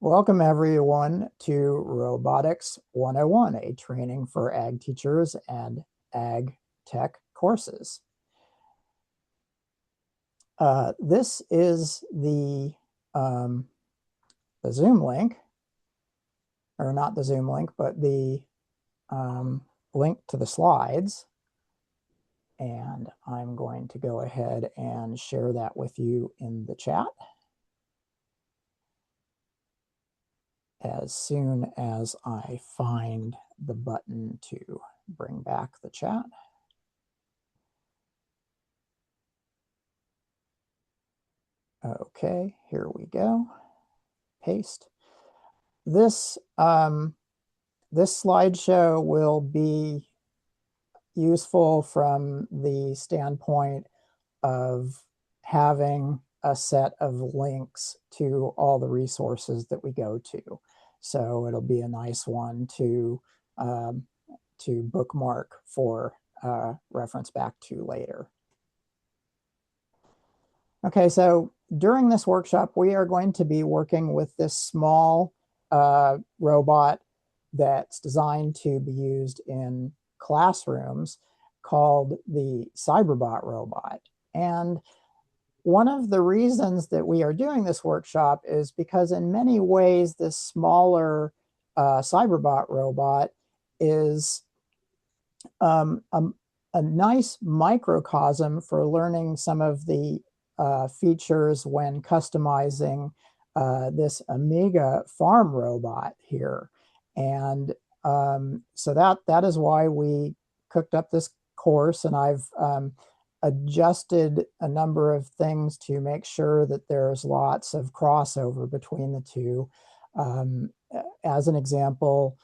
Welcome everyone to Robotics 101, a training for ag teachers and ag tech courses. This is the Zoom link, or not the Zoom link, but the link to the slides. And I'm going to go ahead and share that with you in the chat as soon as I find the button to bring back the chat. Okay, here we go. Paste. This slideshow will be useful from the standpoint of having a set of links to all the resources that we go to. So it'll be a nice one to bookmark for reference back to later. Okay, so during this workshop, we are going to be working with this small robot that's designed to be used in classrooms called the Cyberbot robot. And one of the reasons that we are doing this workshop is because in many ways, this smaller Cyberbot robot is a nice microcosm for learning some of the features when customizing this Amiga farm robot here. And so that is why we cooked up this course, and I've adjusted a number of things to make sure that there's lots of crossover between the two. As an example,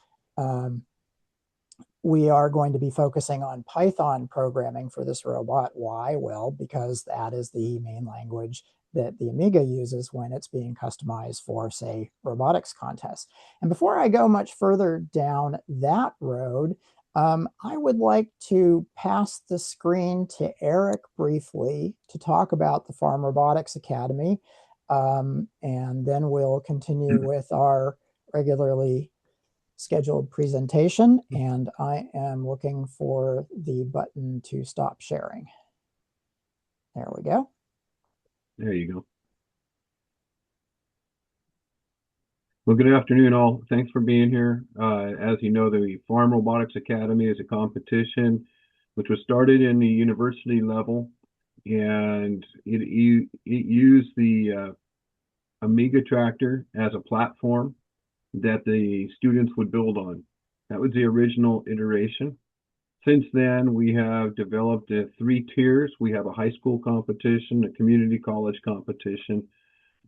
we are going to be focusing on Python programming for this robot. Why? Well, because that is the main language that the Amiga uses when it's being customized for, say, robotics contests. And before I go much further down that road, I would like to pass the screen to Eric briefly to talk about the Farm Robotics Academy, and then we'll continue with our regularly scheduled presentation, and I am looking for the button to stop sharing. There we go. There you go. Well, good afternoon, all. Thanks for being here. As you know, the Farm Robotics Academy is a competition which was started in the university level, and it used the Amiga tractor as a platform that the students would build on. That was the original iteration. Since then, we have developed 3 tiers. We have a high school competition, a community college competition,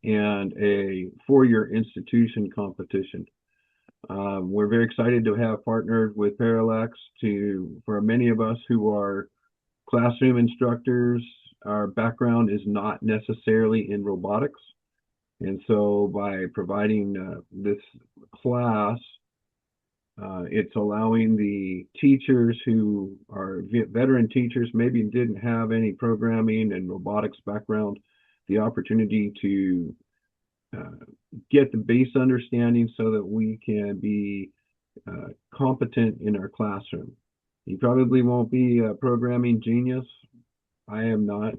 and a 4-year institution competition. We're very excited to have partnered with Parallax for many of us who are classroom instructors. Our background is not necessarily in robotics. And so by providing this class, it's allowing the teachers who are veteran teachers, maybe didn't have any programming and robotics background, the opportunity to get the base understanding so that we can be competent in our classroom. You probably won't be a programming genius. I am not,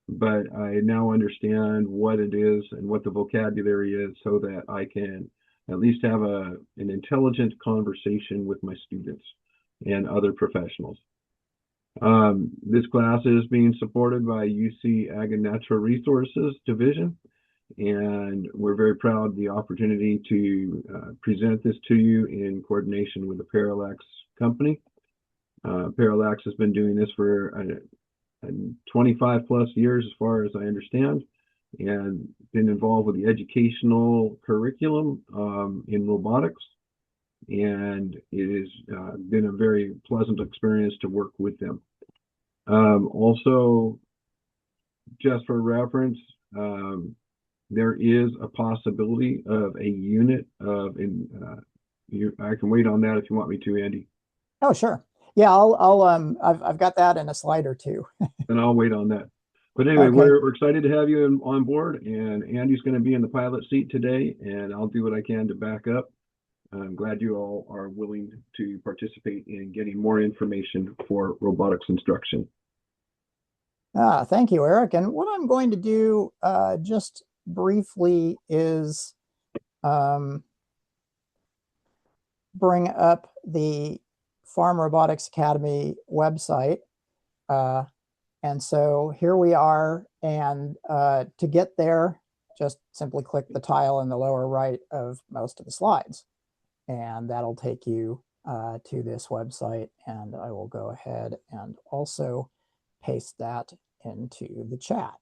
but I now understand what it is and what the vocabulary is so that I can at least have an intelligent conversation with my students and other professionals. This class is being supported by UC Ag and Natural Resources Division, and we're very proud of the opportunity to present this to you in coordination with the Parallax company. Parallax has been doing this for 25 plus years, as far as I understand, and been involved with the educational curriculum in robotics. And it has been a very pleasant experience to work with them. Also, just for reference, there is a possibility of a unit of, I can wait on that if you want me to, Andy. Oh, sure. Yeah, I've got that in a slide or two. And I'll wait on that. But anyway, Okay. we're excited to have you on board, and Andy's going to be in the pilot seat today, and I'll do what I can to back up. I'm glad you all are willing to participate in getting more information for robotics instruction. Thank you, Eric. And what I'm going to do just briefly is um, bring up the Farm Robotics Academy website. Uh, and so here we are. And to get there, just simply click the tile in the lower right of most of the slides. And that'll take you to this website. And I will go ahead and also paste that into the chat.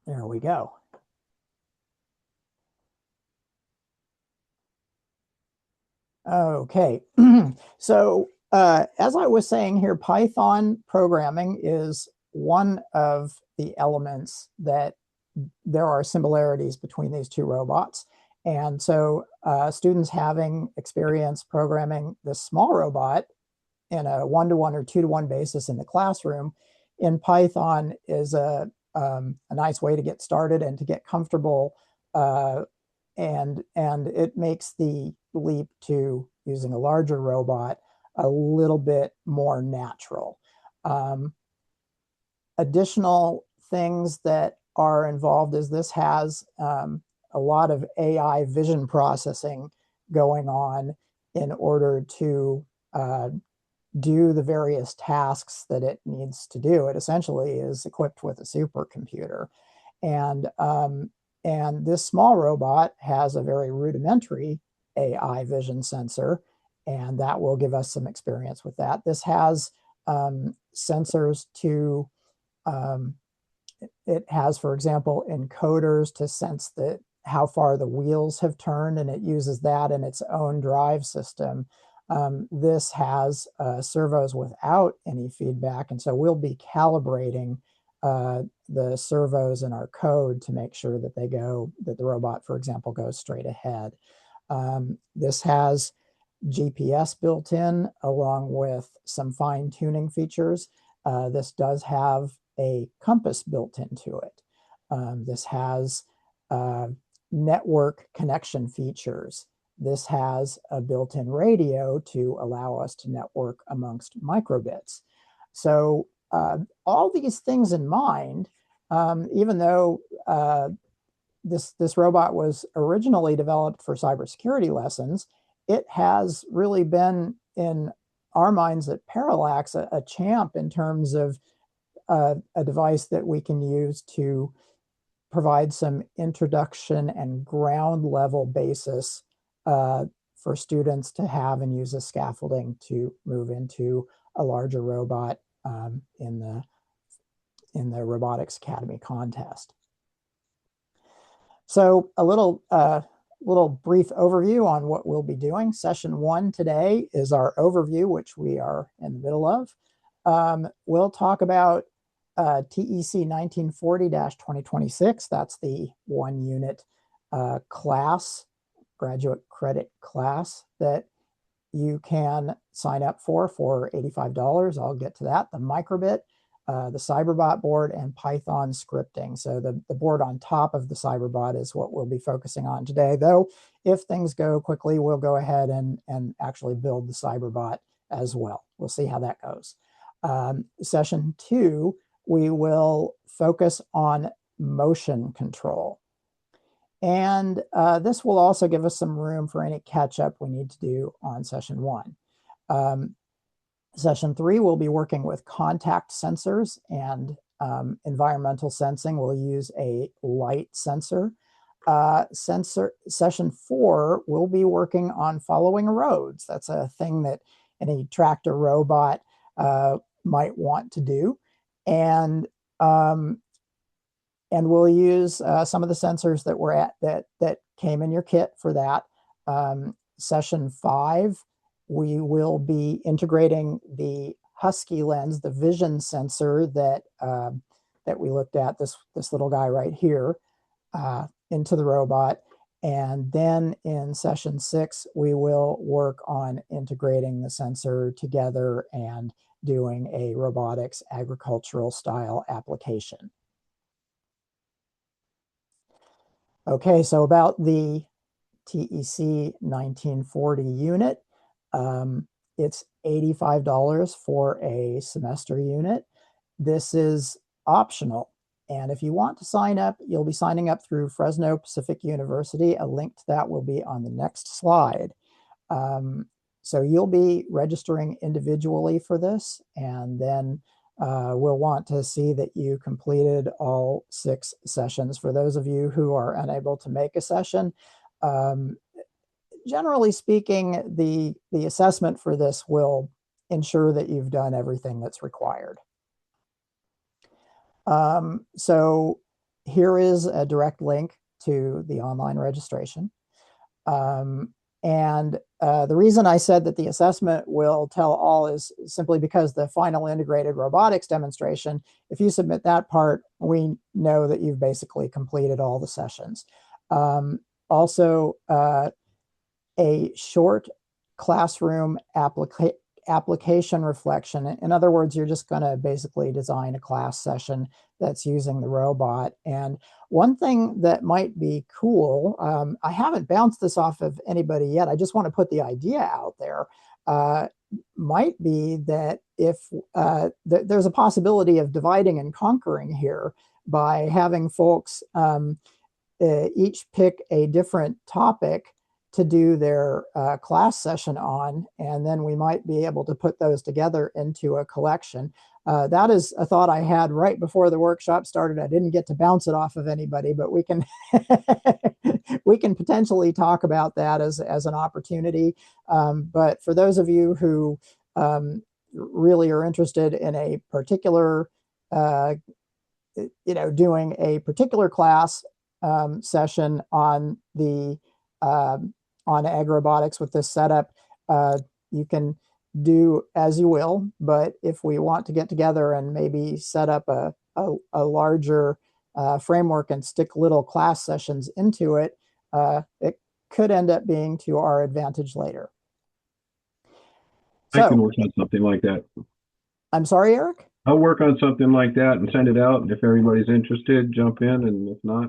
There we go. Okay, so as I was saying here, Python programming is one of the elements that there are similarities between these two robots. And so students having experience programming this small robot in a one-to-one or two-to-one basis in the classroom in Python is a nice way to get started and to get comfortable, and it makes the leap to using a larger robot a little bit more natural. Additional things that are involved is this has a lot of AI vision processing going on in order to do the various tasks that it needs to do. It essentially is equipped with a supercomputer. And, and this small robot has a very rudimentary AI vision sensor, and that will give us some experience with that. This has sensors to, um, it has, for example, encoders to sense that how far the wheels have turned, and it uses that in its own drive system. This has servos without any feedback, and so we'll be calibrating the servos in our code to make sure that that the robot, for example, goes straight ahead. This has GPS built in along with some fine tuning features. This does have a compass built into it. This has network connection features. This has a built-in radio to allow us to network amongst microbits. So all these things in mind, even though this robot was originally developed for cybersecurity lessons, it has really been in our minds at Parallax a champ in terms of a device that we can use to provide some introduction and ground level basis for students to have and use as scaffolding to move into a larger robot in the Robotics Academy contest. So a little brief overview on what we'll be doing. Session 1 today is our overview, which we are in the middle of. We'll talk about TEC 1940-2026. That's the 1-unit class, graduate credit class that you can sign up for $85. I'll get to that. The microbit, the Cyberbot board, and Python scripting. So the board on top of the Cyberbot is what we'll be focusing on today. Though, if things go quickly, we'll go ahead and actually build the Cyberbot as well. We'll see how that goes. Session 2, we will focus on motion control. And this will also give us some room for any catch up we need to do on session 1. Session 3, we'll be working with contact sensors and environmental sensing. We'll use a light sensor. Session 4, we'll be working on following roads. That's a thing that any tractor robot might want to do. And we'll use some of the sensors that were that came in your kit for that. Session 5, we will be integrating the Husky lens, the vision sensor that that we looked at, this little guy right here, into the robot. And then in session 6, we will work on integrating the sensor together and doing a robotics agricultural style application. Okay, so about the TEC 1940 unit, it's $85 for a semester unit. This is optional. And if you want to sign up, you'll be signing up through Fresno Pacific University. A link to that will be on the next slide. So you'll be registering individually for this, and then we'll want to see that you completed all 6 sessions. For those of you who are unable to make a session, generally speaking, the assessment for this will ensure that you've done everything that's required. So here is a direct link to the online registration. And the reason I said that the assessment will tell all is simply because the final integrated robotics demonstration, if you submit that part, we know that you've basically completed all the sessions. Also, a short classroom application reflection. In other words, you're just going to basically design a class session that's using the robot. And one thing that might be cool, I haven't bounced this off of anybody yet, I just want to put the idea out there, might be that if there's a possibility of dividing and conquering here by having folks each pick a different topic to do their class session on, and then we might be able to put those together into a collection. That is a thought I had right before the workshop started. I didn't get to bounce it off of anybody, but we can we can potentially talk about that as an opportunity. But for those of you who really are interested in a particular, doing a particular class session on the on ag robotics with this setup, you can do as you will. But if we want to get together and maybe set up a larger framework and stick little class sessions into it, it could end up being to our advantage later. I can So, work on something like that. I'm sorry, Eric? I'll work on something like that and send it out. And if everybody's interested, jump in. And if not,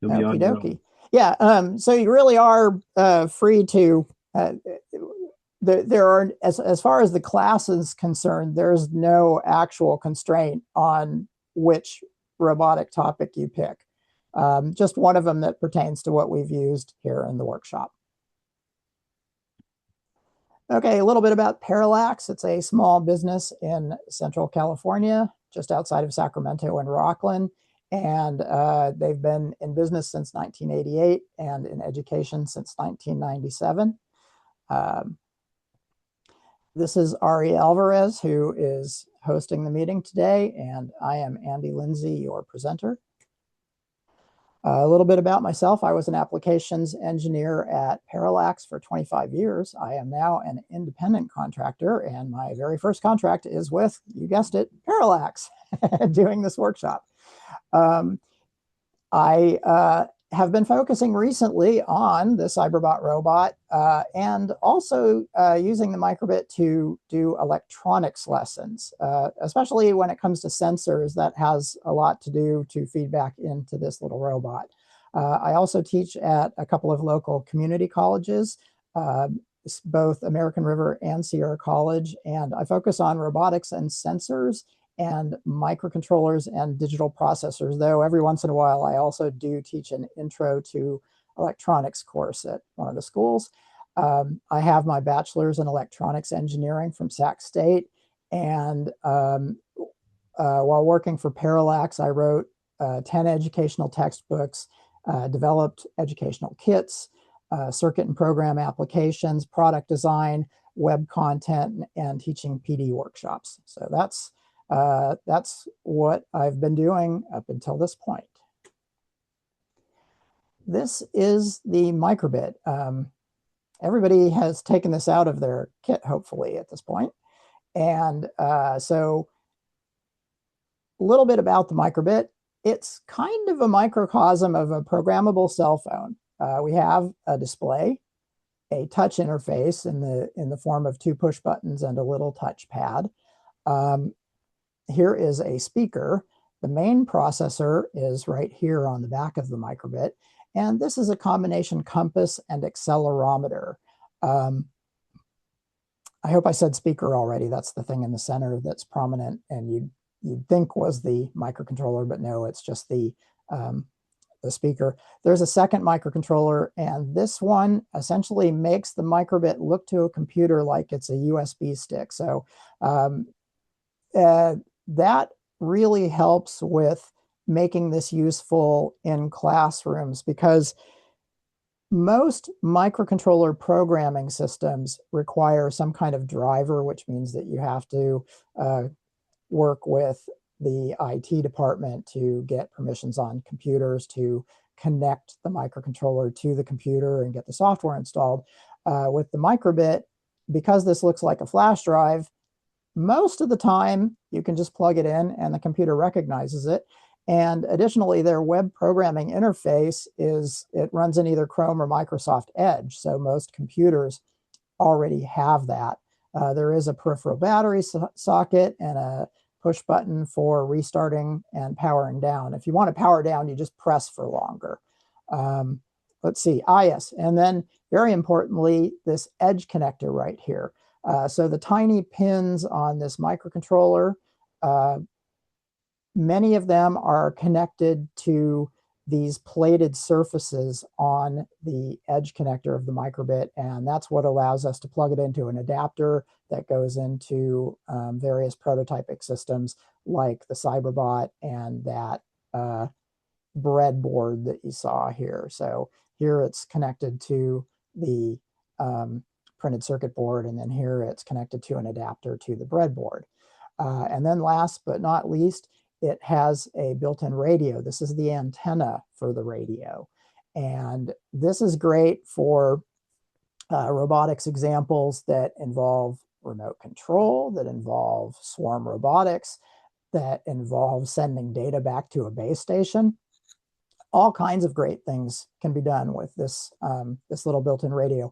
you'll be Okie on your own. dokie. Yeah, so you really are free to, there are, as far as the class is concerned, there's no actual constraint on which robotic topic you pick. Just one of them that pertains to what we've used here in the workshop. Okay, a little bit about Parallax. It's a small business in Central California, just outside of Sacramento and Rocklin. And they've been in business since 1988 and in education since 1997. This is Ari Alvarez, who is hosting the meeting today, and I am Andy Lindsay, your presenter. A little bit about myself. I was an applications engineer at Parallax for 25 years. I am now an independent contractor, and my very first contract is with, you guessed it, Parallax, doing this workshop. I have been focusing recently on the Cyberbot robot and also using the microbit to do electronics lessons, especially when it comes to sensors. That has a lot to do to feedback into this little robot. I also teach at a couple of local community colleges, both American River and Sierra College, and I focus on robotics and sensors and microcontrollers and digital processors, though every once in a while I also do teach an intro to electronics course at one of the schools. I have my bachelor's in electronics engineering from Sac State, and while working for Parallax, I wrote 10 educational textbooks, developed educational kits, circuit and program applications, product design, web content, and teaching PD workshops. So that's what I've been doing up until this point. This is the microbit. Everybody has taken this out of their kit, hopefully, at this point. And so a little bit about the microbit. It's kind of a microcosm of a programmable cell phone. We have a display, a touch interface in the form of two push buttons and a little touchpad. Um, Here is a speaker. The main processor is right here on the back of the microbit. And this is a combination compass and accelerometer. Um, I hope I said speaker already. That's the thing in the center that's prominent and you'd think was the microcontroller, but no, it's just the speaker. There's a second microcontroller, and this one essentially makes the microbit look to a computer like it's a USB stick. So um, that really helps with making this useful in classrooms because most microcontroller programming systems require some kind of driver, which means that you have to work with the IT department to get permissions on computers to connect the microcontroller to the computer and get the software installed. With the microbit, because this looks like a flash drive, most of the time you can just plug it in and the computer recognizes it. And additionally, their web programming interface it runs in either Chrome or Microsoft Edge. So most computers already have that. There is a peripheral battery socket and a push button for restarting and powering down. If you want to power down, you just press for longer. Let's see, yes. And then very importantly, this edge connector right here. So the tiny pins on this microcontroller, many of them are connected to these plated surfaces on the edge connector of the microbit, and that's what allows us to plug it into an adapter that goes into various prototyping systems like the Cyberbot and that breadboard that you saw here. So here it's connected to the printed circuit board, and then here it's connected to an adapter to the breadboard. And then last but not least, it has a built-in radio. This is the antenna for the radio. And this is great for robotics examples that involve remote control, that involve swarm robotics, that involve sending data back to a base station. All kinds of great things can be done with this, this little built-in radio.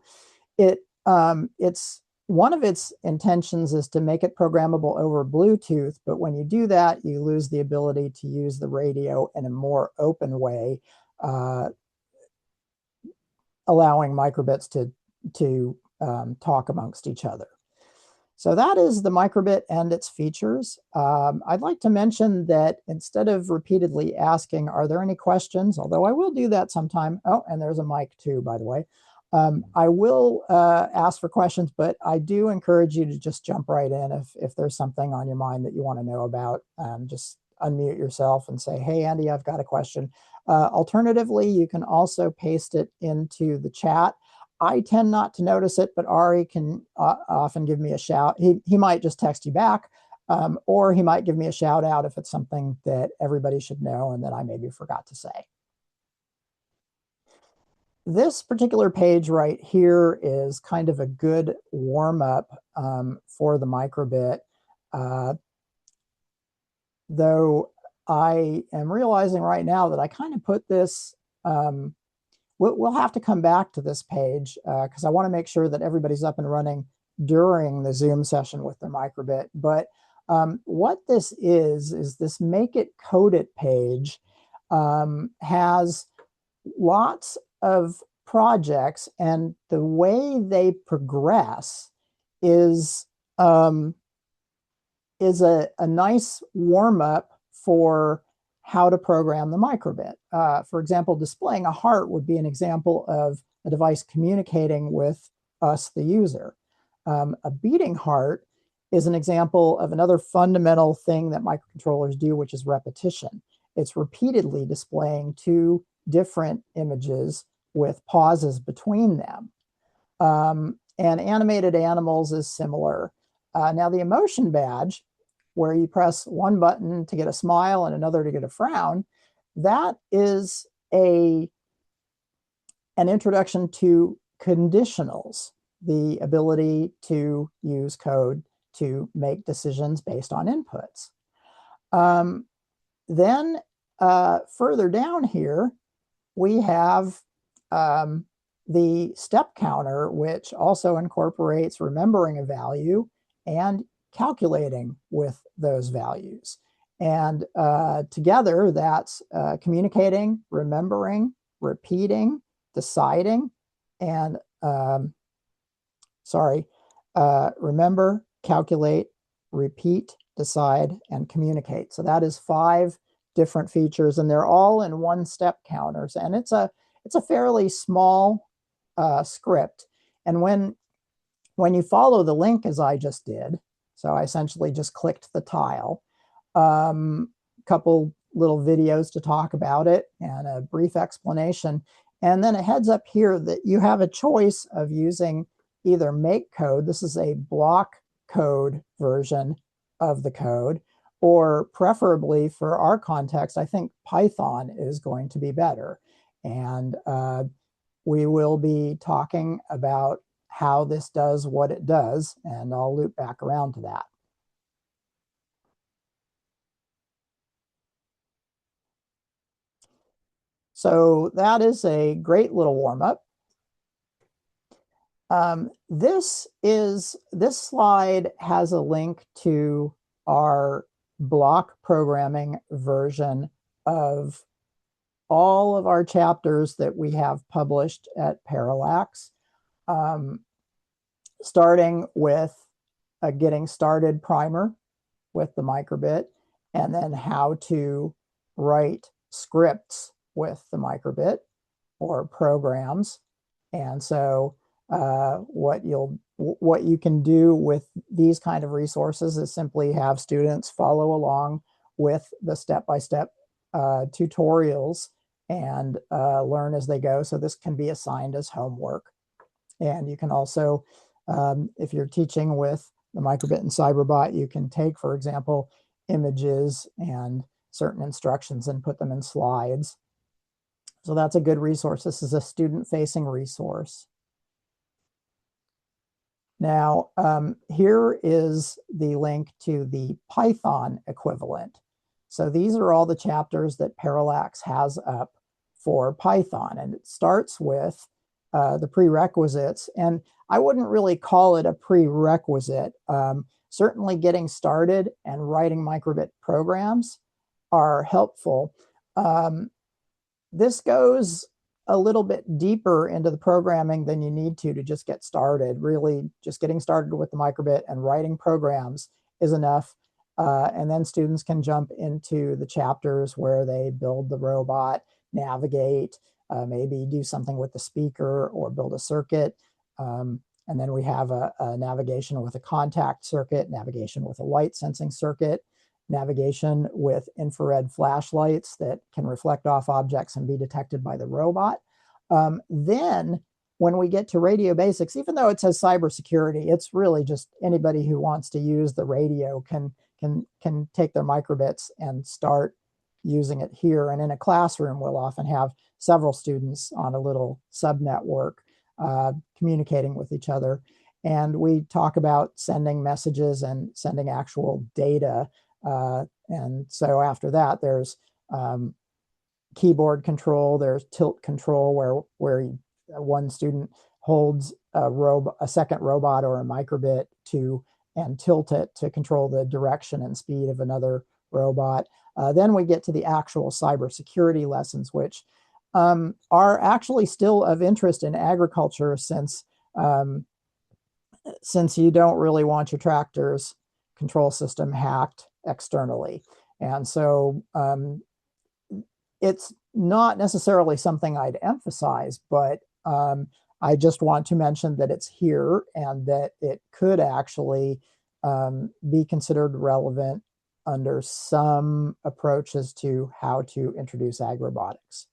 It's one of its intentions is to make it programmable over Bluetooth, but when you do that, you lose the ability to use the radio in a more open way, allowing microbits to talk amongst each other. So that is the microbit and its features. I'd like to mention that instead of repeatedly asking, are there any questions? Although I will do that sometime. Oh, and there's a mic too, by the way. I will ask for questions, but I do encourage you to just jump right in if there's something on your mind that you want to know about. Just unmute yourself and say, hey, Andy, I've got a question. Alternatively, you can also paste it into the chat. I tend not to notice it, but Ari can often give me a shout. He might just text you back, or he might give me a shout out if it's something that everybody should know and that I maybe forgot to say. This particular page right here is kind of a good warm-up for the microbit, though I am realizing right now that I kind of put this, we'll have to come back to this page because I want to make sure that everybody's up and running during the Zoom session with their microbit. But what this is this Make It Code It page has lots of projects, and the way they progress is a nice warm-up for how to program the microbit. For example, displaying a heart would be an example of a device communicating with us, the user. A beating heart is an example of another fundamental thing that microcontrollers do, which is repetition. It's repeatedly displaying two different images with pauses between them. And animated animals is similar. Now the emotion badge, where you press one button to get a smile and another to get a frown, that is an introduction to conditionals, the ability to use code to make decisions based on inputs. Then further down here, we have the step counter, which also incorporates remembering a value and calculating with those values. And together, that's communicating, remembering, repeating, deciding, and remember, calculate, repeat, decide, and communicate. So that is 5 different features, and they're all in one step counters. And it's a fairly small script. And when you follow the link as I just did, so I essentially just clicked the tile, couple little videos to talk about it and a brief explanation. And then it heads up here that you have a choice of using either make code, this is a block code version of the code, or preferably for our context, I think Python is going to be better. And we will be talking about how this does what it does, and I'll loop back around to that. So that is a great little warm-up. This slide has a link to our block programming version of all of our chapters that we have published at Parallax, starting with a getting started primer with the microbit, and then how to write scripts with the microbit or programs. And so what you can do with these kind of resources is simply have students follow along with the step-by-step tutorials and learn as they go. So this can be assigned as homework. And you can also, if you're teaching with the microbit and cyberbot, you can take, for example, images and certain instructions and put them in slides. So that's a good resource. This is a student-facing resource. Now, here is the link to the Python equivalent. So these are all the chapters that Parallax has up for Python, and it starts with the prerequisites. And I wouldn't really call it a prerequisite. Certainly getting started and writing microbit programs are helpful. This goes a little bit deeper into the programming than you need to just get started. Really, just getting started with the microbit and writing programs is enough. And then students can jump into the chapters where they build the robot, navigate, maybe do something with the speaker or build a circuit. And then we have a navigation with a contact circuit, navigation with a light sensing circuit, navigation with infrared flashlights that can reflect off objects and be detected by the robot. Then when we get to radio basics, even though it says cybersecurity, it's really just anybody who wants to use the radio can take their microbits and start using it here. And in a classroom, we'll often have several students on a little subnetwork communicating with each other. And we talk about sending messages and sending actual data. And so after that, there's keyboard control, there's tilt control, where one student holds a second robot or a microbit and tilt it to control the direction and speed of another robot. Then we get to the actual cybersecurity lessons, which are actually still of interest in agriculture, since you don't really want your tractor's control system hacked externally. And so it's not necessarily something I'd emphasize, but I just want to mention that it's here and that it could actually be considered relevant under some approaches to how to introduce ag robotics.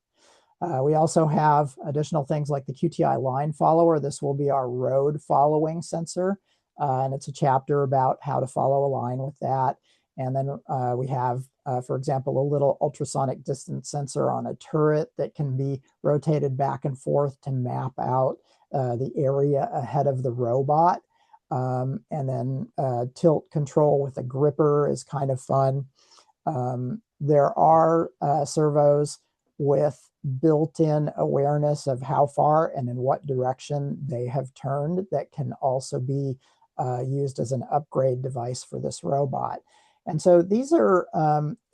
We also have additional things like the QTI line follower. This will be our road following sensor, and it's a chapter about how to follow a line with that. And then we have, for example, a little ultrasonic distance sensor on a turret that can be rotated back and forth to map out the area ahead of the robot. And then tilt control with a gripper is kind of fun. There are servos with built-in awareness of how far and in what direction they have turned that can also be used as an upgrade device for this robot. And so these are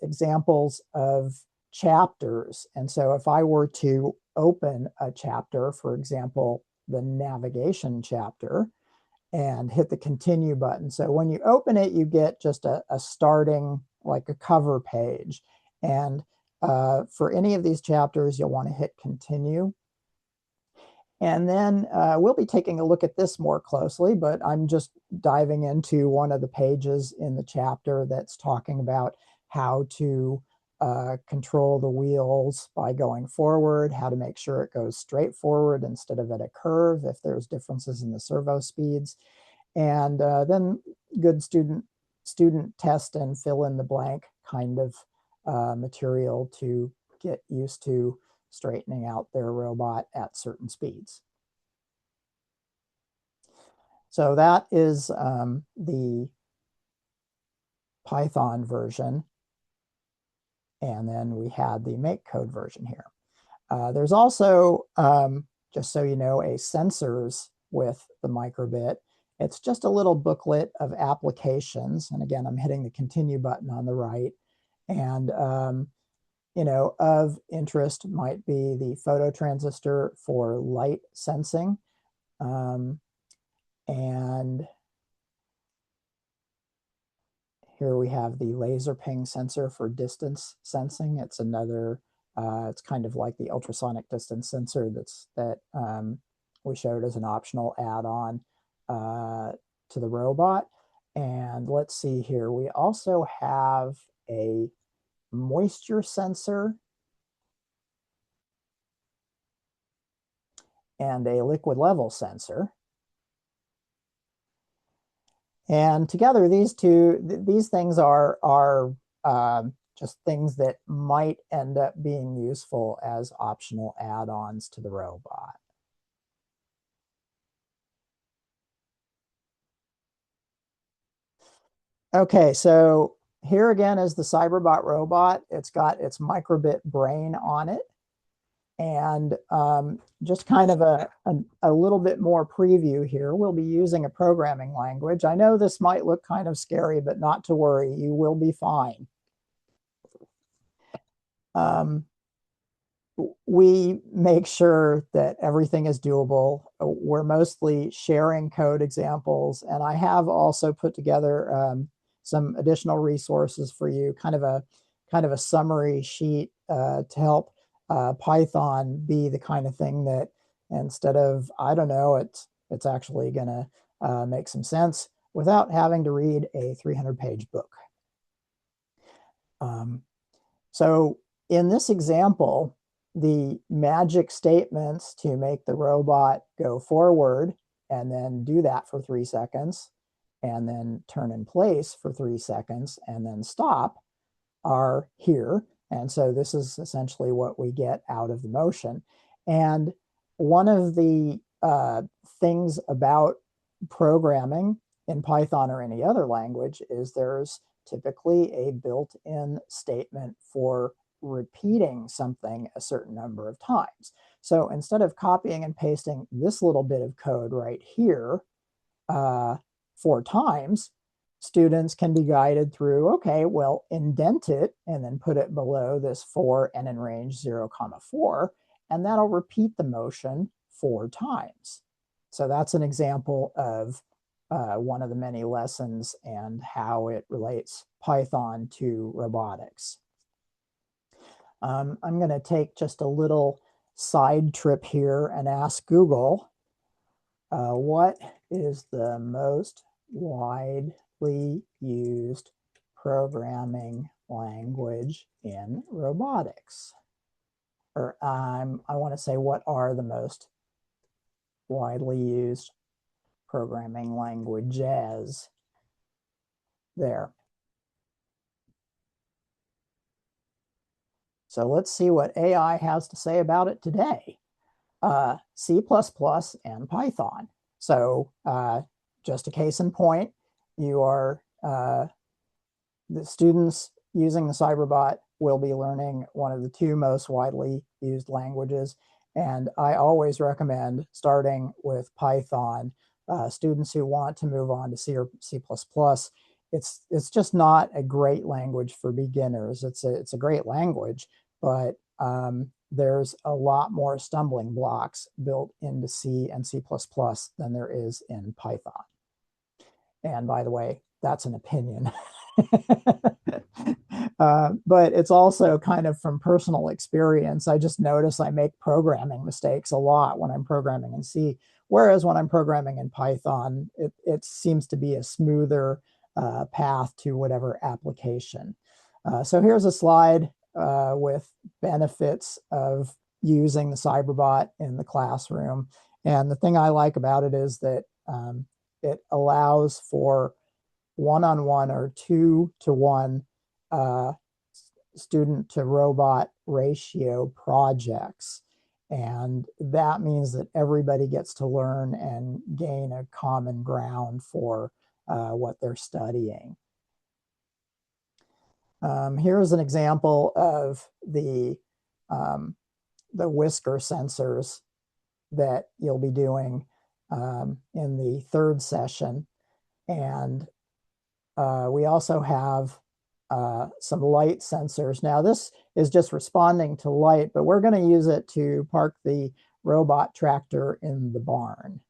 examples of chapters. And so if I were to open a chapter, for example, the navigation chapter, and hit the continue button. So when you open it, you get just a starting, like a cover page. And for any of these chapters, you'll want to hit continue. And then we'll be taking a look at this more closely, but I'm just diving into one of the pages in the chapter that's talking about how to control the wheels by going forward, how to make sure it goes straight forward instead of at a curve if there's differences in the servo speeds. And then good student test and fill in the blank kind of material to get used to straightening out their robot at certain speeds. So that is the Python version. And then we had the make code version here. There's also, just so you know, a sensors with the microbit. It's just a little booklet of applications. And again, I'm hitting the continue button on the right. And you know, of interest might be the photo transistor for light sensing. And here we have the laser ping sensor for distance sensing. It's another, it's kind of like the ultrasonic distance sensor that we showed as an optional add-on to the robot. And let's see here, we also have a moisture sensor and a liquid level sensor. And together, these things are just things that might end up being useful as optional add-ons to the robot. Okay, so here again is the Cyberbot robot. It's got its microbit brain on it. And just kind of a little bit more preview here. We'll be using a programming language. I know this might look kind of scary, but not to worry, you will be fine. We make sure that everything is doable. We're mostly sharing code examples, and I have also put together some additional resources for you, kind of a summary sheet to help Python be the kind of thing that instead of, I don't know, it's actually going to make some sense without having to read a 300-page book. So in this example, the magic statements to make the robot go forward and then do that for 3 seconds and then turn in place for 3 seconds and then stop are here. And so this is essentially what we get out of the motion. And one of the things about programming in Python or any other language is there's typically a built-in statement for repeating something a certain number of times. So instead of copying and pasting this little bit of code right here 4 times, students can be guided through, okay, well, indent it and then put it below this 4 and in range 0, 4, and that'll repeat the motion 4 times. So that's an example of one of the many lessons and how it relates Python to robotics. I'm going to take just a little side trip here and ask Google, what is the most widely used programming language in robotics? Or I want to say, what are the most widely used programming languages? There. So let's see what AI has to say about it today. C++ and Python. So just a case in point, you are the students using the Cyberbot we'll be learning one of the two most widely used languages. And I always recommend starting with Python. Students who want to move on to C or C++, it's just not a great language for beginners. It's a great language, but there's a lot more stumbling blocks built into C and C++ than there is in Python. And by the way, that's an opinion. But it's also kind of from personal experience. I just notice I make programming mistakes a lot when I'm programming in C, whereas when I'm programming in Python, it seems to be a smoother path to whatever application. So here's a slide with benefits of using the Cyberbot in the classroom. And the thing I like about it is that it allows for one-on-one or 2-to-1 student to robot ratio projects. And that means that everybody gets to learn and gain a common ground for what they're studying. Here's an example of the whisker sensors that you'll be doing in the third session. And we also have some light sensors. Now this is just responding to light, but we're going to use it to park the robot tractor in the barn.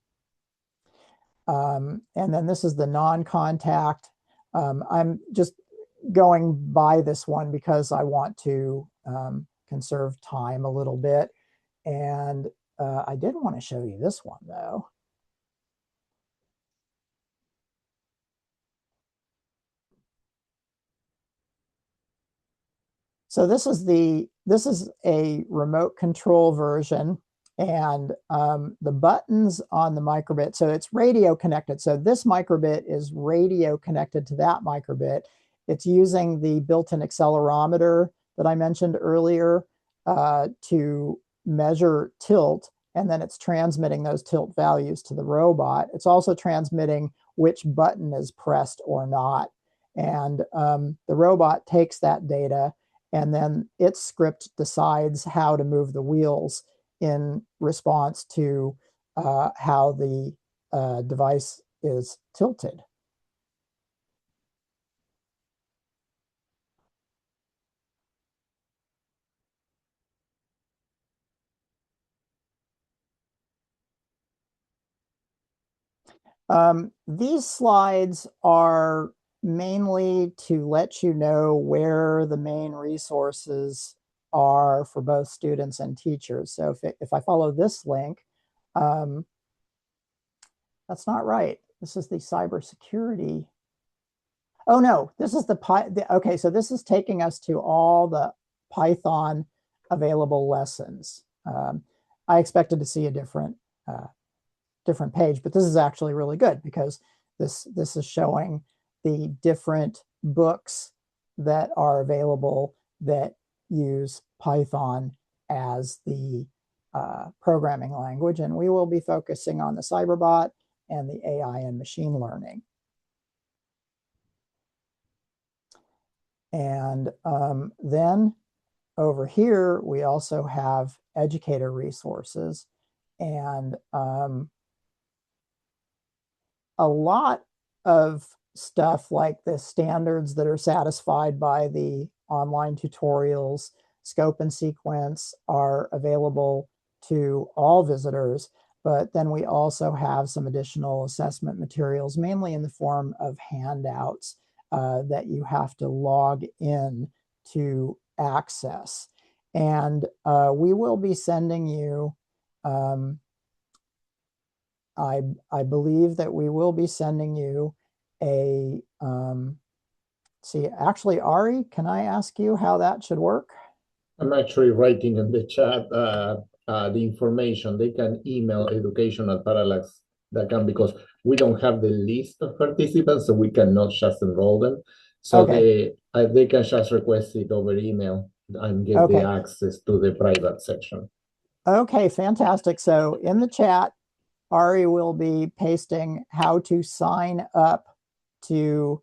And then this is the non-contact. I'm just going by this one because I want to conserve time a little bit. And I did want to show you this one though. So this is a remote control version, and the buttons on the microbit, so it's radio connected. So this microbit is radio connected to that microbit. It's using the built-in accelerometer that I mentioned earlier to measure tilt, and then it's transmitting those tilt values to the robot. It's also transmitting which button is pressed or not. And the robot takes that data, and then its script decides how to move the wheels in response to how the device is tilted. These slides are mainly to let you know where the main resources are for both students and teachers. So if I follow this link, that's not right. This is the cybersecurity. Oh no, this is okay, so this is taking us to all the Python available lessons. I expected to see a different page, but this is actually really good because this is showing the different books that are available that use Python as the programming language. And we will be focusing on the Cyberbot and the AI and machine learning. And then over here, we also have educator resources. And a lot of stuff like the standards that are satisfied by the online tutorials, scope and sequence are available to all visitors. But then we also have some additional assessment materials, mainly in the form of handouts that you have to log in to access. And we will be sending you, I believe that we will be sending you a, see, actually, Ari, can I ask you how that should work? I'm actually writing in the chat the information. They can email education@parallax.com because we don't have the list of participants, so we cannot just enroll them. So okay, they can just request it over email and get the access to the private section. Okay, fantastic. So in the chat, Ari will be pasting how to sign up to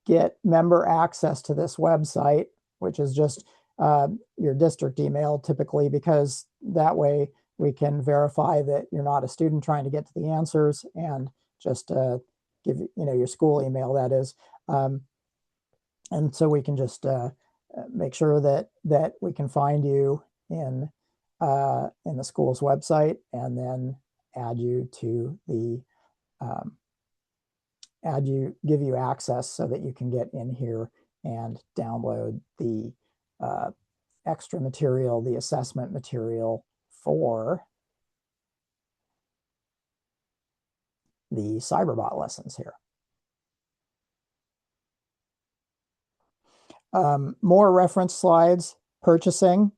get member access to this website, which is just your district email typically, because that way we can verify that you're not a student trying to get to the answers, and just give your school email, that is. And so we can just make sure that we can find you in the school's website, and then add you to the give you access so that you can get in here and download the extra material, the assessment material for the Cyberbot lessons here. More reference slides, purchasing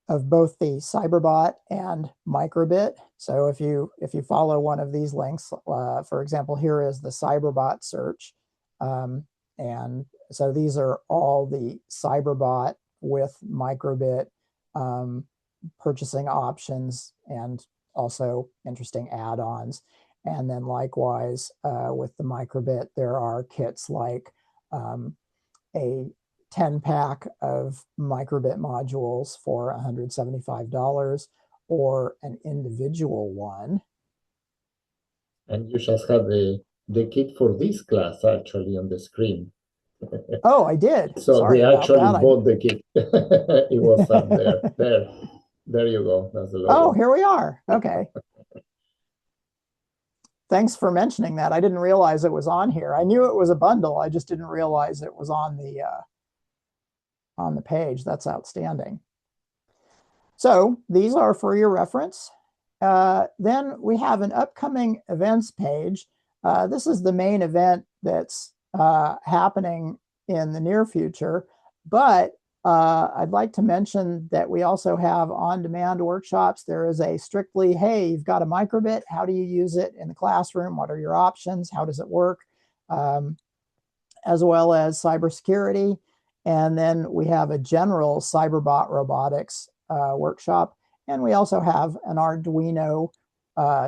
of both the Cyberbot and Microbit. So if you follow one of these links, for example, here is the Cyberbot search. And so these are all the Cyberbot with Microbit purchasing options, and also interesting add-ons. And then likewise, with the Microbit, there are kits like a 10-pack of Microbit modules for $175, or an individual one. And you just have the kit for this class actually on the screen. Oh, I did. So sorry they about actually that. bought the kit. It was up there. There you go. That's the logo. Oh, here we are. Okay. Thanks for mentioning that. I didn't realize it was on here. I knew it was a bundle. I just didn't realize it was on the page. That's outstanding. So these are for your reference. Then we have an upcoming events page. This is the main event that's happening in the near future, but I'd like to mention that we also have on-demand workshops. There is a strictly, hey, you've got a Microbit, how do you use it in the classroom? What are your options? How does it work? As well as cybersecurity. And then we have a general Cyberbot robotics workshop. And we also have an Arduino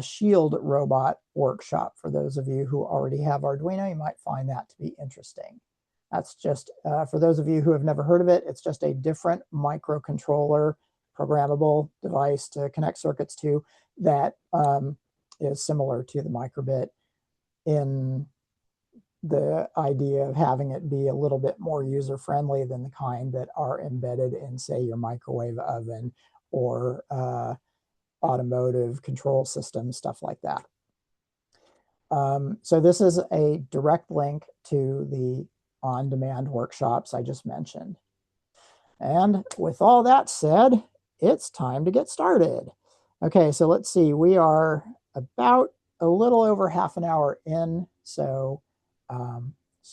Shield robot workshop. For those of you who already have Arduino, you might find that to be interesting. That's just, for those of you who have never heard of it, it's just a different microcontroller programmable device to connect circuits to that is similar to the Microbit in the idea of having it be a little bit more user-friendly than the kind that are embedded in, say, your microwave oven or automotive control systems, stuff like that. So this is a direct link to the on-demand workshops I just mentioned. And with all that said, it's time to get started. Okay, so let's see. We are about a little over half an hour in, so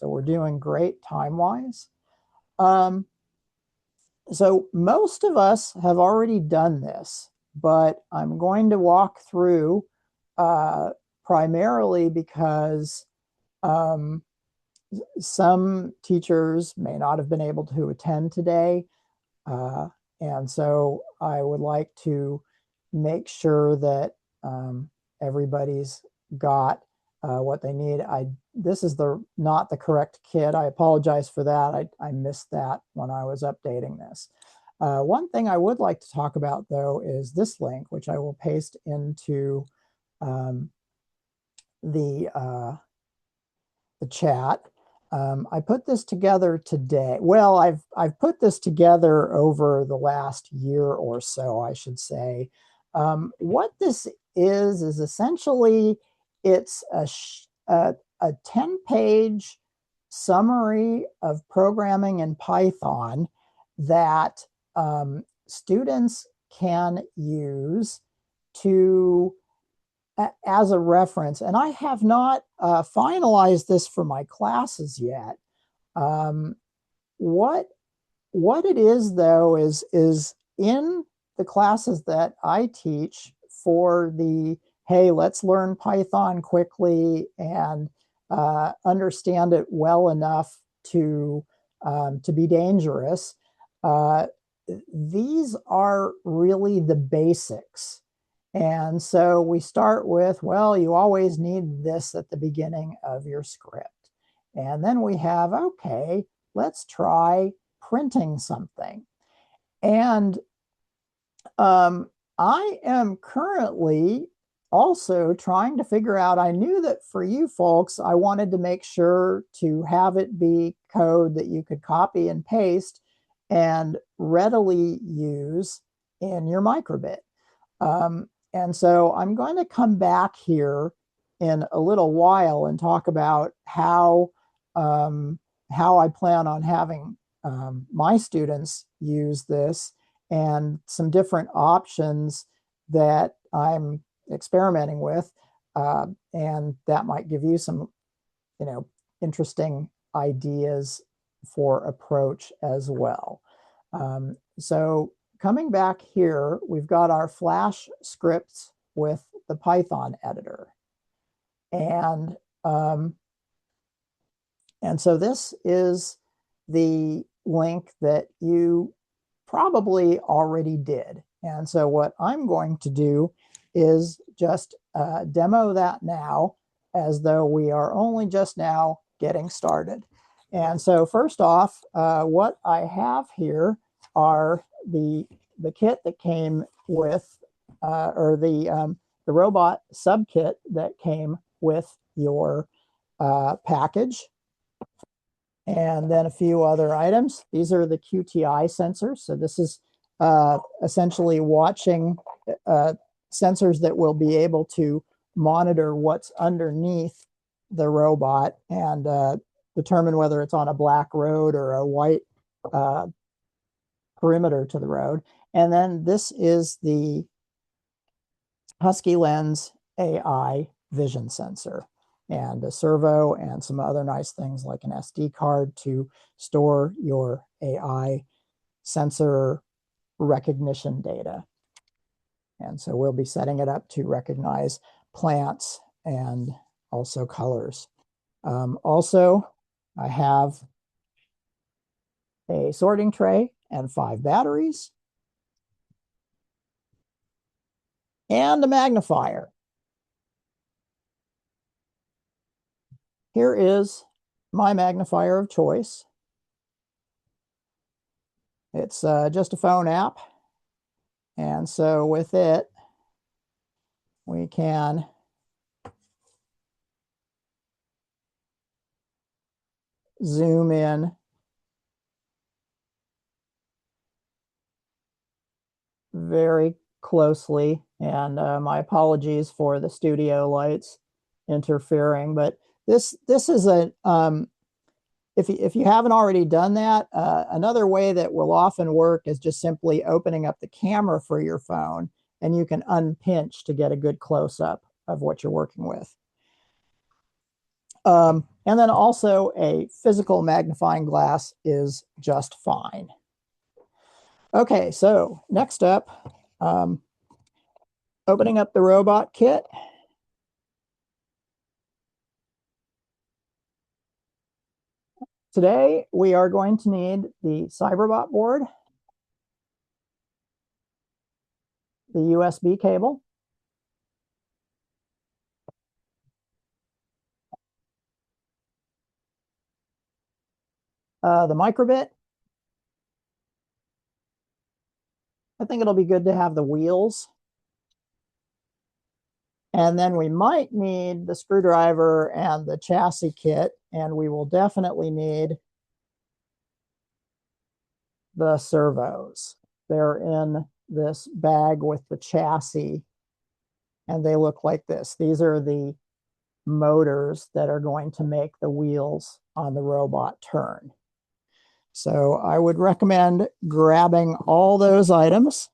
we're doing great time-wise. So most of us have already done this, but I'm going to walk through primarily because some teachers may not have been able to attend today. And so I would like to make sure that everybody's got what they need. This is not the correct kit. I apologize for that. I missed that when I was updating this. One thing I would like to talk about, though, is this link, which I will paste into the chat. I put this together today. Well, I've put this together over the last year or so, I should say. What this is essentially, it's a 10-page summary of programming in Python that students can use as a reference. And I have not finalized this for my classes yet. What it is, though, is in the classes that I teach for the, hey, let's learn Python quickly and understand it well enough to be dangerous. These are really the basics. And so we start with, well, you always need this at the beginning of your script. And then we have, okay, let's try printing something. And I am currently also trying to figure out, I knew that for you folks, I wanted to make sure to have it be code that you could copy and paste and readily use in your microbit. And so I'm going to come back here in a little while and talk about how I plan on having my students use this and some different options that I'm experimenting with. And that might give you some, interesting ideas for approach as well. So coming back here, we've got our Flash scripts with the Python editor. And so this is the link that you probably already did. And so what I'm going to do is just demo that now as though we are only just now getting started. And so first off, what I have here are the kit that came with, or the robot sub kit that came with your package. And then a few other items. These are the QTI sensors. So this is essentially watching sensors that will be able to monitor what's underneath the robot and determine whether it's on a black road or a white perimeter to the road. And then this is the Husky Lens AI vision sensor and a servo and some other nice things like an SD card to store your AI sensor recognition data. And so we'll be setting it up to recognize plants and also colors. Also, I have a sorting tray and 5 batteries and a magnifier. Here is my magnifier of choice. It's just a phone app. And so with it, we can zoom in very closely. And my apologies for the studio lights interfering, but this is a, if you haven't already done that, another way that will often work is just simply opening up the camera for your phone, and you can unpinch to get a good close-up of what you're working with. And then also a physical magnifying glass is just fine. Okay, so next up, opening up the robot kit. Today, we are going to need the Cyberbot board, the USB cable, the microbit. I think it'll be good to have the wheels. And then we might need the screwdriver and the chassis kit, and we will definitely need the servos. They're in this bag with the chassis, and they look like this. These are the motors that are going to make the wheels on the robot turn. So I would recommend grabbing all those items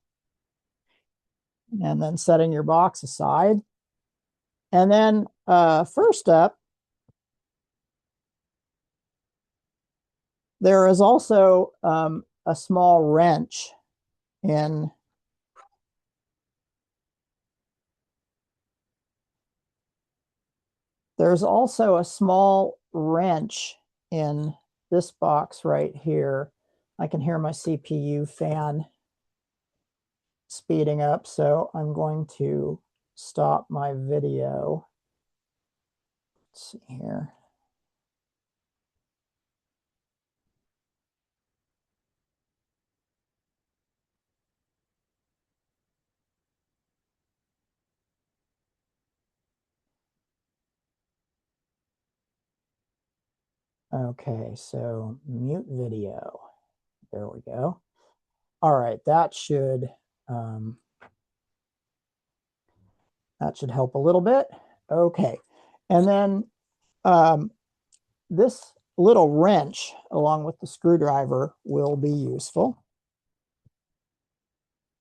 and then setting your box aside. And then first up, there is also a small wrench in there's also a small wrench in this box right here. I can hear my CPU fan speeding up, so I'm going to stop my video. Let's see here. Okay, so mute video. There we go. All right, that should help a little bit. Okay, and then this little wrench along with the screwdriver will be useful.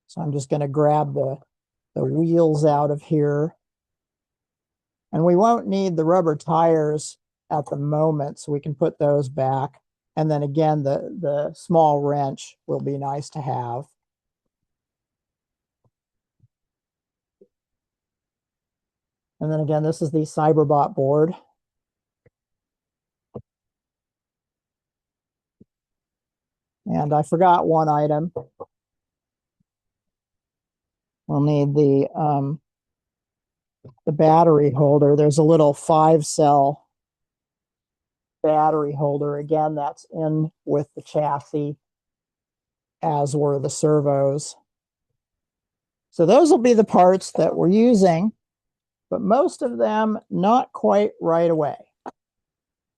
So I'm just going to grab the wheels out of here. And we won't need the rubber tires at the moment, so we can put those back. And then again, the small wrench will be nice to have. And then again, this is the Cyberbot board. And I forgot one item. We'll need the battery holder. There's a little 5-cell battery holder. Again, that's in with the chassis, as were the servos. So those will be the parts that we're using, but most of them not quite right away.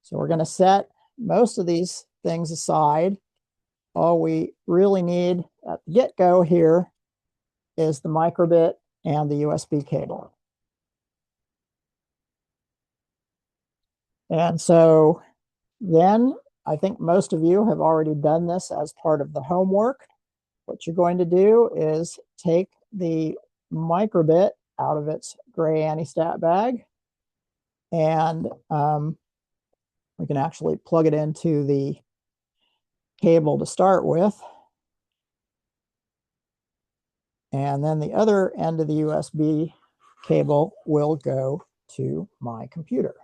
So we're going to set most of these things aside. All we really need at the get-go here is the microbit and the USB cable. And so then I think most of you have already done this as part of the homework. What you're going to do is take the microbit out of its gray anti-stat bag, and we can actually plug it into the cable to start with. And then the other end of the USB cable will go to my computer.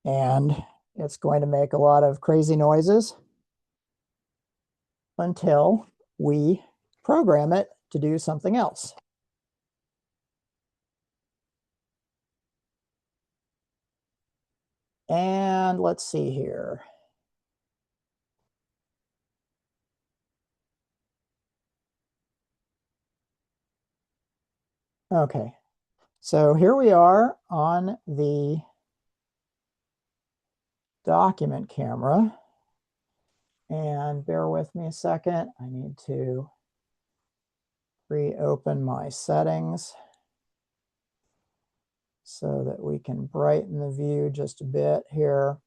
And it's going to make a lot of crazy noises until we program it to do something else. And let's see here. Okay, so here we are on the document camera. And bear with me a second. I need to reopen my settings so that we can brighten the view just a bit here.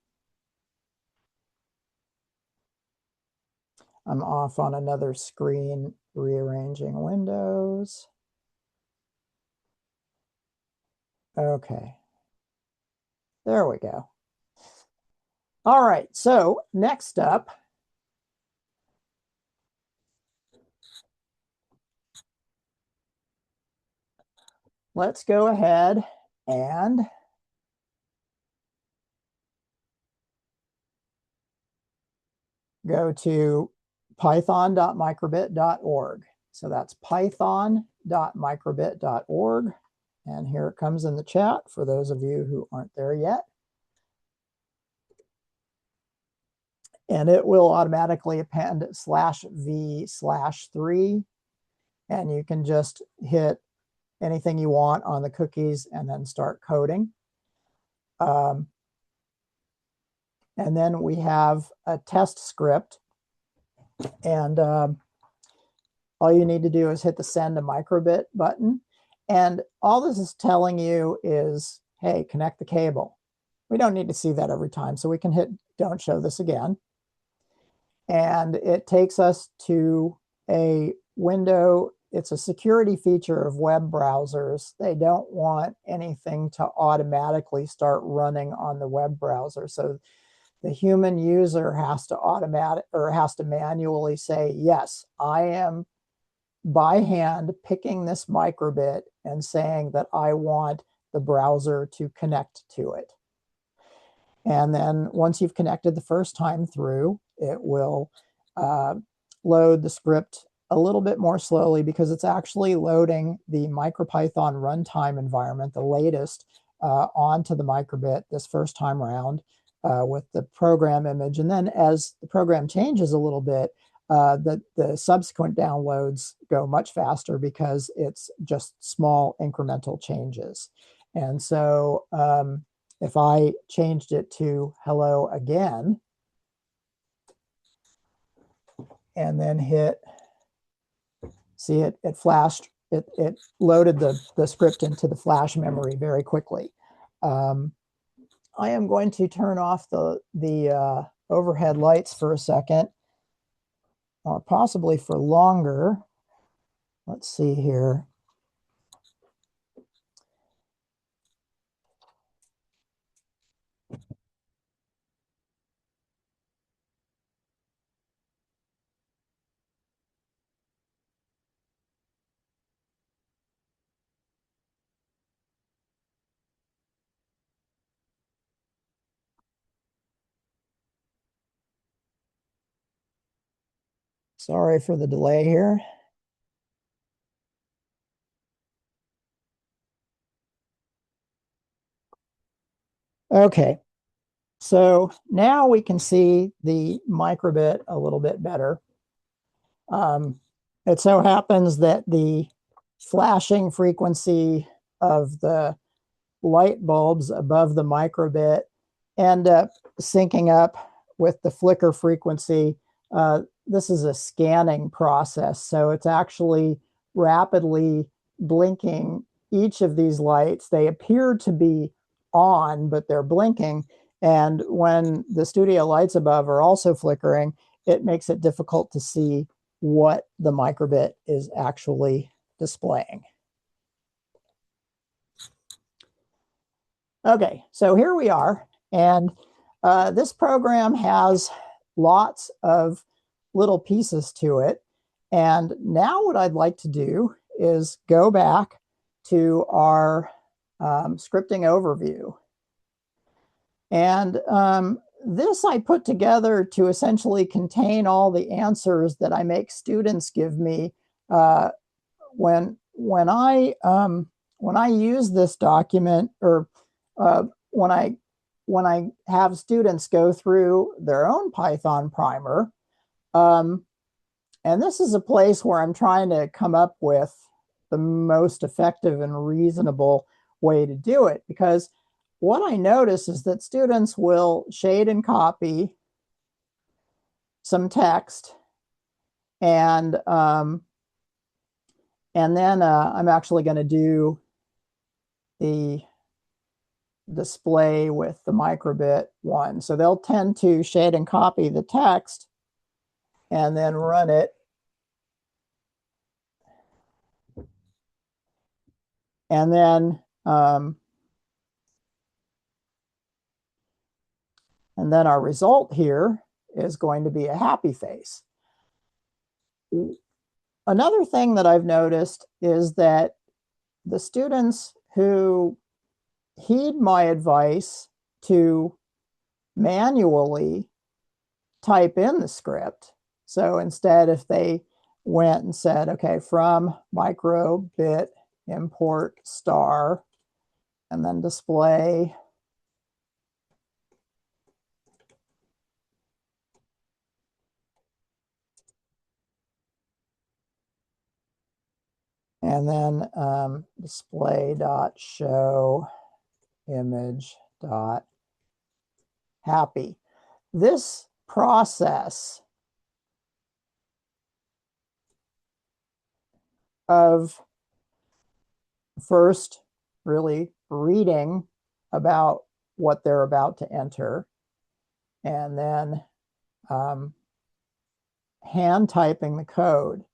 I'm off on another screen, rearranging windows. Okay, there we go. All right, so next up, let's go ahead and go to python.microbit.org. So that's python.microbit.org. And here it comes in the chat for those of you who aren't there yet. And it will automatically append /v/3. And you can just hit anything you want on the cookies and then start coding. And then we have a test script. And all you need to do is hit the send a microbit button. And all this is telling you is, hey, connect the cable. We don't need to see that every time, so we can hit don't show this again. And it takes us to a window. It's a security feature of web browsers. They don't want anything to automatically start running on the web browser. So the human user has to manually say, yes, I am by hand picking this microbit and saying that I want the browser to connect to it. And then once you've connected the first time through, it will load the script a little bit more slowly because it's actually loading the MicroPython runtime environment, the latest, onto the microbit this first time around with the program image. And then as the program changes a little bit, the subsequent downloads go much faster because it's just small incremental changes. And so if I changed it to hello again, and then hit, see it flashed, it loaded the script into the flash memory very quickly. I am going to turn off the overhead lights for a second, or possibly for longer. Let's see here. Sorry for the delay here. Okay, so now we can see the microbit a little bit better. It so happens that the flashing frequency of the light bulbs above the microbit end up syncing up with the flicker frequency. This is a scanning process, so it's actually rapidly blinking each of these lights. They appear to be on, but they're blinking. And when the studio lights above are also flickering, it makes it difficult to see what the microbit is actually displaying. Okay, so here we are, and this program has lots of little pieces to it. And now what I'd like to do is go back to our scripting overview. And this I put together to essentially contain all the answers that I make students give me when I use this document, or when I have students go through their own Python primer. And this is a place where I'm trying to come up with the most effective and reasonable way to do it, because what I notice is that students will shade and copy some text, and then I'm actually going to do the display with the microbit one. So they'll tend to shade and copy the text and then run it. And then our result here is going to be a happy face. Another thing that I've noticed is that the students who heed my advice to manually type in the script. So instead, if they went and said, okay, from microbit import star, and then display, and then display dot show image dot happy. This process of first really reading about what they're about to enter, and then hand typing the code,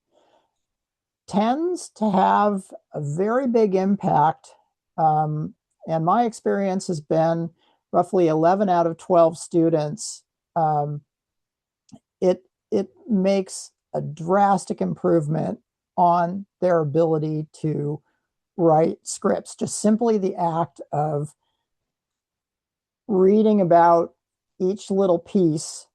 tends to have a very big impact. And my experience has been roughly 11 out of 12 students. It makes a drastic improvement on their ability to write scripts. Just simply the act of reading about each little piece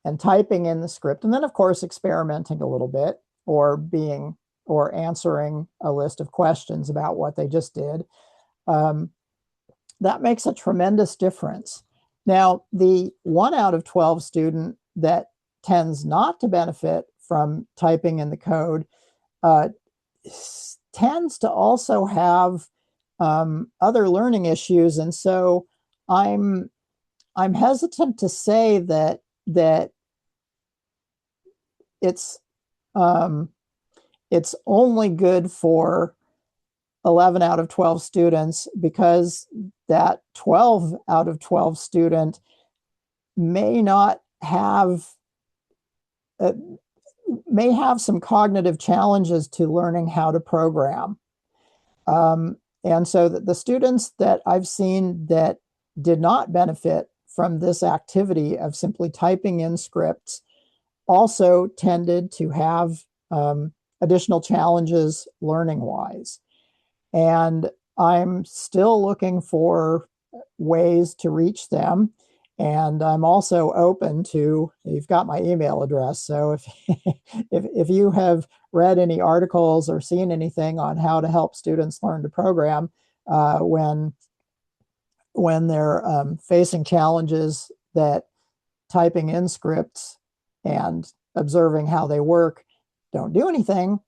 and typing in the script, and then of course experimenting a little bit, or answering a list of questions about what they just did. That makes a tremendous difference. Now, the 1 out of 12 student that tends not to benefit from typing in the code tends to also have other learning issues. And so I'm hesitant to say that it's um, it's only good for 11 out of 12 students, because that 12 out of 12 student may not have uh, may have some cognitive challenges to learning how to program. And so the students that I've seen that did not benefit from this activity of simply typing in scripts also tended to have additional challenges learning wise. And I'm still looking for ways to reach them. And I'm also open to, you've got my email address. So if you have read any articles or seen anything on how to help students learn to program when they're facing challenges that typing in scripts and observing how they work don't do anything,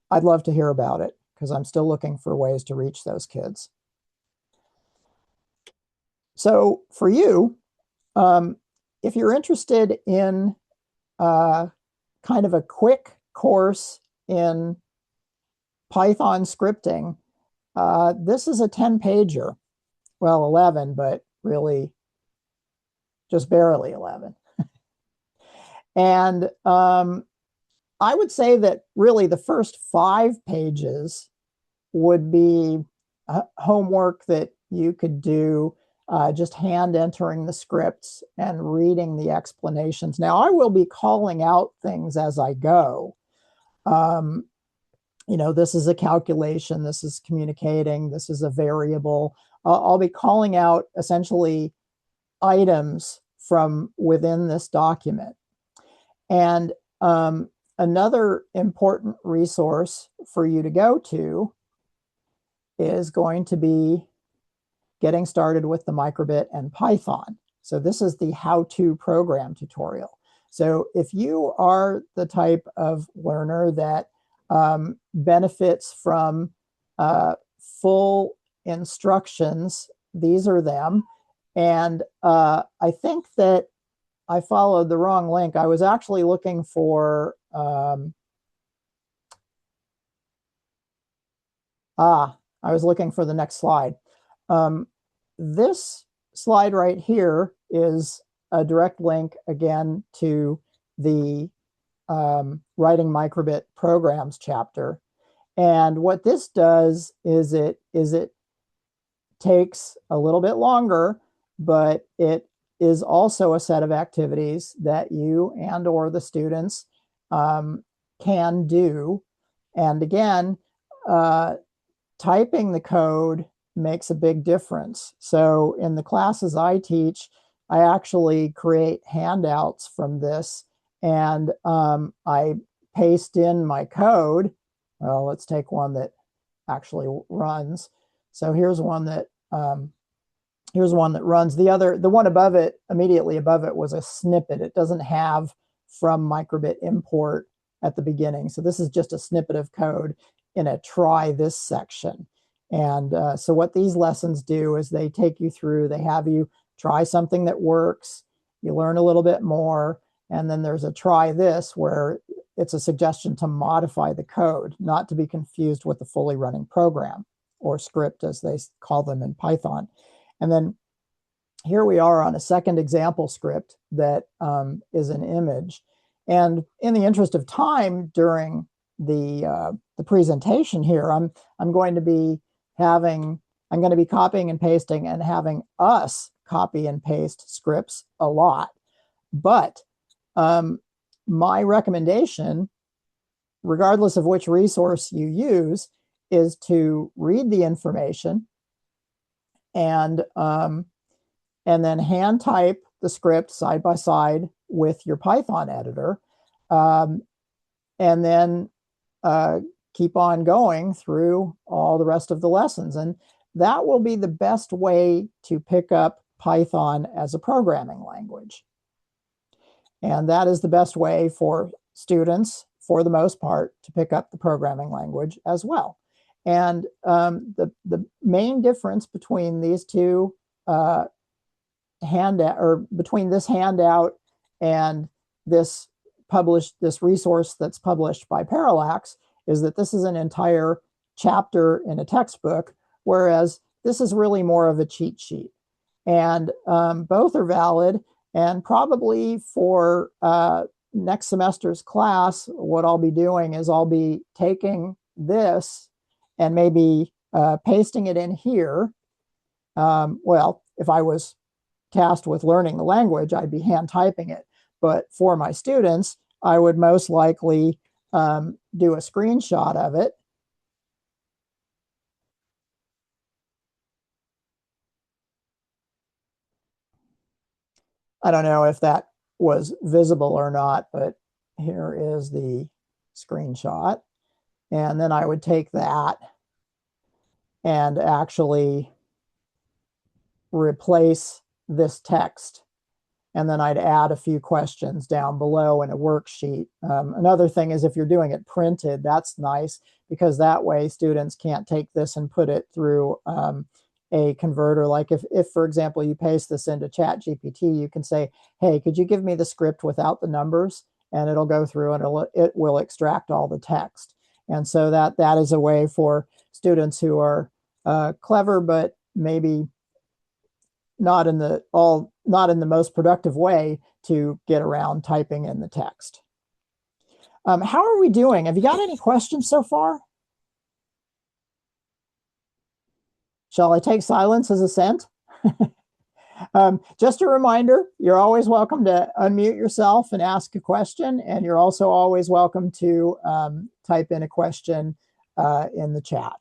I'd love to hear about it, because I'm still looking for ways to reach those kids. So for you, if you're interested in kind of a quick course in Python scripting, this is a 10-pager. Well, 11, but really just barely 11. And I would say that really the first 5 pages would be homework that you could do, just hand entering the scripts and reading the explanations. Now, I will be calling out things as I go. This is a calculation, this is communicating, this is a variable. I'll be calling out essentially items from within this document. And another important resource for you to go to is going to be getting started with the microbit and Python. So this is the how-to program tutorial. So if you are the type of learner that benefits from full instructions, these are them. And I think that I followed the wrong link. I was actually looking for, I was looking for the next slide. This slide right here is a direct link again to the writing microbit programs chapter. And what this does is it takes a little bit longer, but it is also a set of activities that you and or the students can do. And again, typing the code makes a big difference. So in the classes I teach, I actually create handouts from this, and I paste in my code. Well, let's take one that actually runs. So here's one that runs. The one above it, immediately above it, was a snippet. It doesn't have from microbit import at the beginning. So this is just a snippet of code in a try this section. And so what these lessons do is they take you through, they have you try something that works, you learn a little bit more, and then there's a try this where it's a suggestion to modify the code, not to be confused with the fully running program or script as they call them in Python. And then here we are on a second example script that is an image. And in the interest of time during the presentation here, I'm going to be copying and pasting and having us copy and paste scripts a lot. But my recommendation, regardless of which resource you use, is to read the information and then hand type the script side by side with your Python editor, and then keep on going through all the rest of the lessons. And that will be the best way to pick up Python as a programming language. And that is the best way for students, for the most part, to pick up the programming language as well. And the main difference between these two handout, or between this handout and this resource that's published by Parallax, is that this is an entire chapter in a textbook, whereas this is really more of a cheat sheet. And both are valid. And probably for next semester's class, what I'll be doing is I'll be taking this and maybe pasting it in here. Well, if I was tasked with learning the language, I'd be hand typing it. But for my students, I would most likely do a screenshot of it. I don't know if that was visible or not, but here is the screenshot. And then I would take that and actually replace this text. And then I'd add a few questions down below in a worksheet. Another thing is if you're doing it printed, that's nice, because that way students can't take this and put it through a converter. Like if, for example, you paste this into ChatGPT, you can say, hey, could you give me the script without the numbers? And it'll go through and it will extract all the text. And so that is a way for students who are clever, but maybe not in the most productive way to get around typing in the text. How are we doing? Have you got any questions so far? Shall I take silence as assent? Just a reminder, you're always welcome to unmute yourself and ask a question, and you're also always welcome to type in a question in the chat.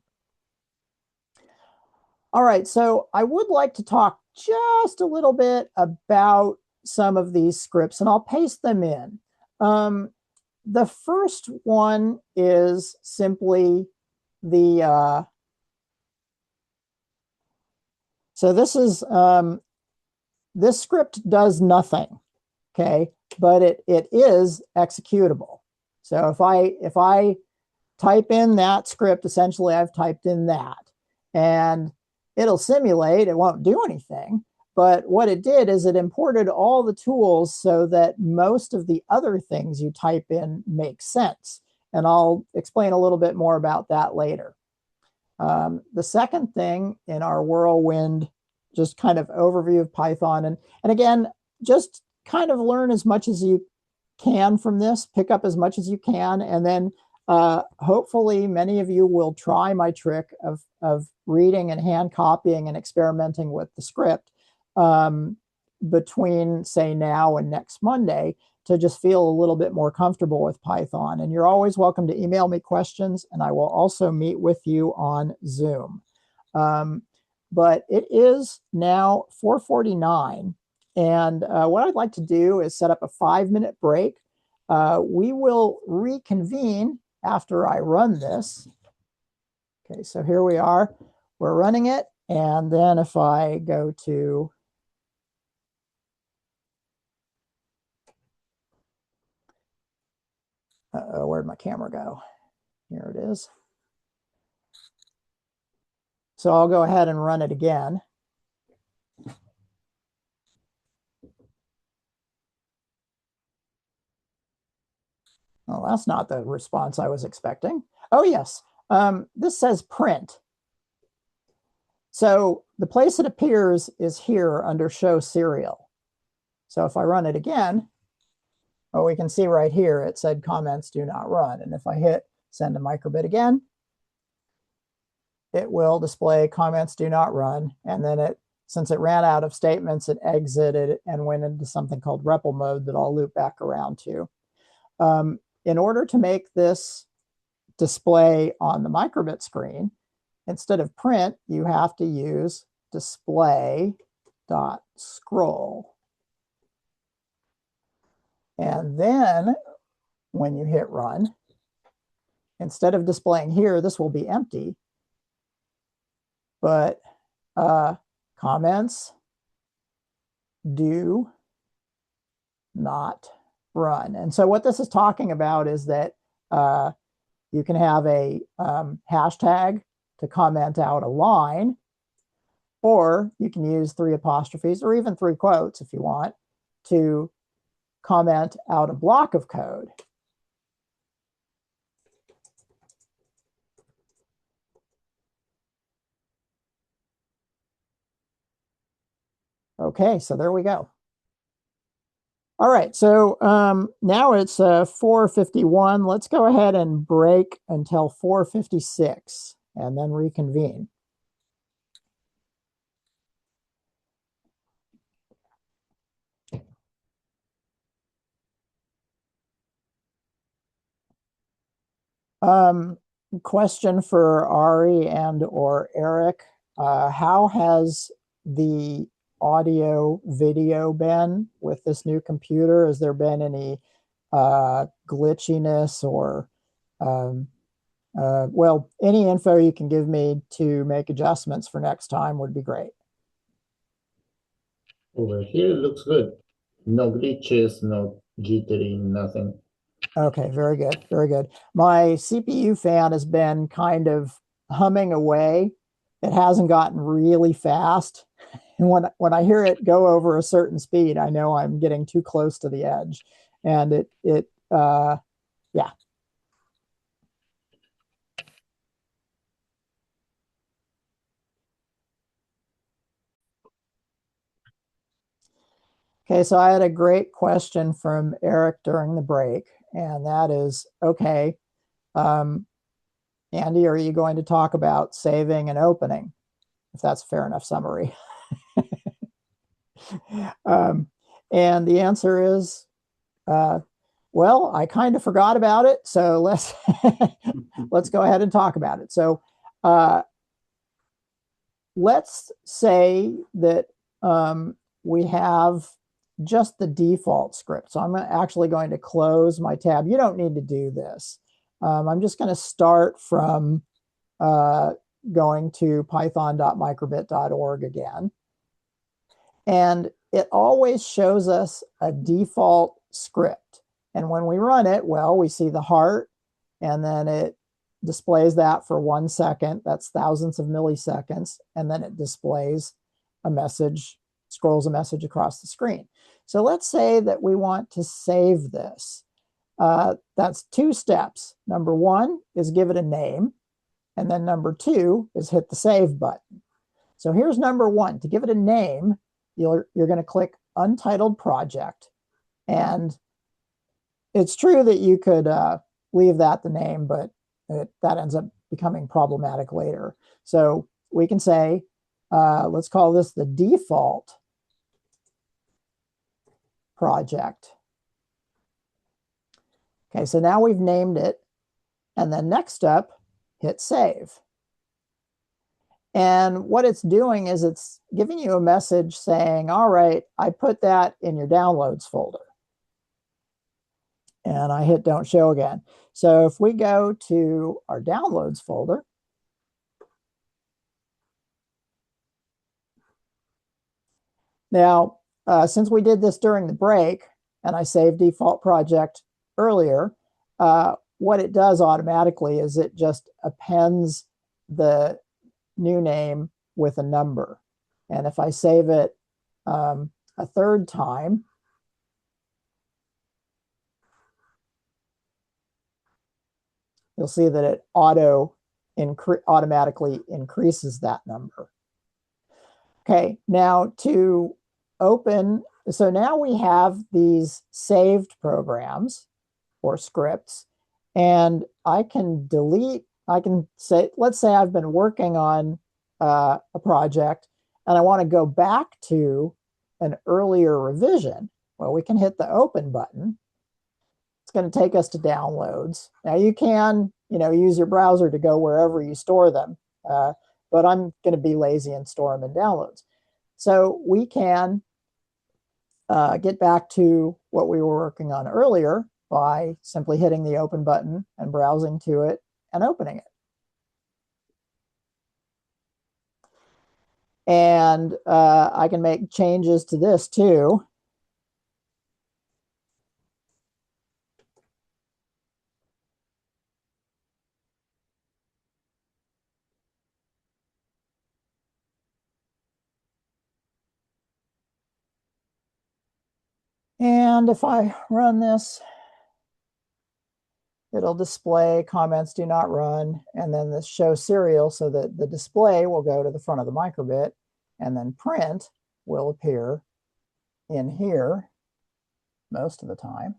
All right, so I would like to talk just a little bit about some of these scripts, and I'll paste them in. The first one is simply the, so this is, this script does nothing, okay, but it is executable. So if I type in that script, essentially I've typed in that, and it'll simulate, it won't do anything. But what it did is it imported all the tools so that most of the other things you type in make sense. And I'll explain a little bit more about that later. The second thing in our whirlwind, just kind of overview of Python. And again, just kind of learn as much as you can from this, pick up as much as you can, and then hopefully many of you will try my trick of reading and hand copying and experimenting with the script between, say, now and next Monday, to just feel a little bit more comfortable with Python. And you're always welcome to email me questions, and I will also meet with you on Zoom. But it is now 4:49, and what I'd like to do is set up a 5-minute break. We will reconvene after I run this. Okay, so here we are. We're running it, and then if I go to where'd my camera go? Here it is. So I'll go ahead and run it again. Well, that's not the response I was expecting. Oh, yes. This says print. So the place it appears is here under show serial. So if I run it again, well, we can see right here, it said comments do not run. And if I hit send a microbit again, it will display comments do not run. And then since it ran out of statements, it exited and went into something called REPL mode that I'll loop back around to. In order to make this display on the microbit screen, instead of print, you have to use display.scroll. And then when you hit run, instead of displaying here, this will be empty. But comments do not run. And so what this is talking about is that you can have a hashtag to comment out a line, or you can use 3 apostrophes or even 3 quotes if you want to comment out a block of code. Okay, so there we go. All right, so now it's 4:51. Let's go ahead and break until 4:56 and then reconvene. Question for Ari and or Eric. How has the audio video been with this new computer? Has there been any glitchiness or well, any info you can give me to make adjustments for next time would be great. Over here, it looks good. No glitches, no jittering, nothing. Okay, very good, very good. My CPU fan has been kind of humming away. It hasn't gotten really fast. And when I hear it go over a certain speed, I know I'm getting too close to the edge. And yeah. Okay, so I had a great question from Eric during the break, and that is, okay, Andy, are you going to talk about saving and opening? If that's a fair enough summary. And the answer is, well, I kind of forgot about it, so let's go ahead and talk about it. So let's say that we have just the default script. So I'm actually going to close my tab. You don't need to do this. I'm just going to start from going to python.microbit.org again. And it always shows us a default script. And when we run it, well, we see the heart, and then it displays that for 1 second. That's thousands of milliseconds. And then it displays a message, scrolls a message across the screen. So let's say that we want to save this. That's 2 steps. Number 1 is give it a name. And then number 2 is hit the save button. So here's number 1. To give it a name, you're going to click Untitled Project. And it's true that you could leave that the name, but that ends up becoming problematic later. So we can say, let's call this the default project. Okay, so now we've named it. And then next up, hit save. And what it's doing is it's giving you a message saying, all right, I put that in your downloads folder. And I hit don't show again. So if we go to our downloads folder, now, since we did this during the break and I saved default project earlier, what it does automatically is it just appends the new name with a number. And if I save it a 3rd time, you'll see that it automatically increases that number. Okay, now to open, so now we have these saved programs or scripts, and I can delete, I can say, let's say I've been working on a project and I want to go back to an earlier revision. Well, we can hit the open button. It's going to take us to downloads. Now you can, use your browser to go wherever you store them, but I'm going to be lazy and store them in downloads. So we can get back to what we were working on earlier by simply hitting the open button and browsing to it and opening it. And I can make changes to this too. And if I run this, it'll display comments do not run, and then this show serial so that the display will go to the front of the microbit, and then print will appear in here most of the time.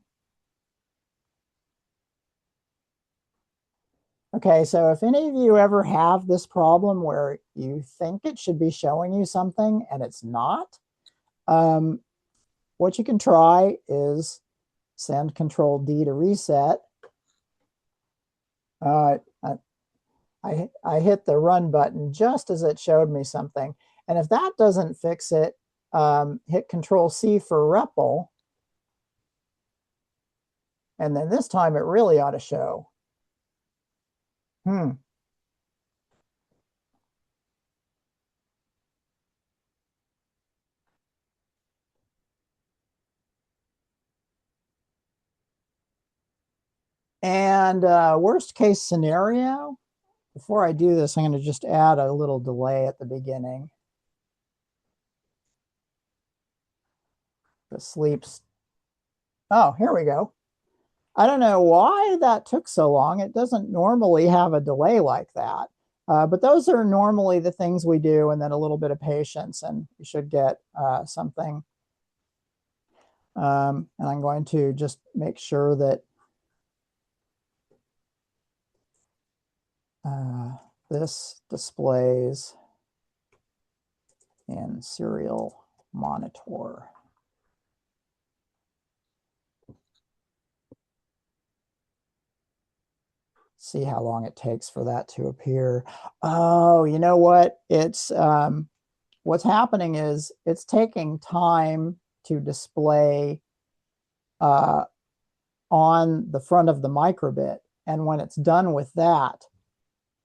Okay, so if any of you ever have this problem where you think it should be showing you something and it's not, what you can try is send Control D to reset. I hit the run button just as it showed me something. And if that doesn't fix it, hit Control C for REPL. And then this time it really ought to show. And worst case scenario, before I do this, I'm going to just add a little delay at the beginning. The sleeps. Oh, here we go. I don't know why that took so long. It doesn't normally have a delay like that. But those are normally the things we do, and then a little bit of patience, and you should get something. And I'm going to just make sure that this displays in serial monitor. See how long it takes for that to appear. Oh, you know what? It's what's happening is it's taking time to display on the front of the microbit. And when it's done with that,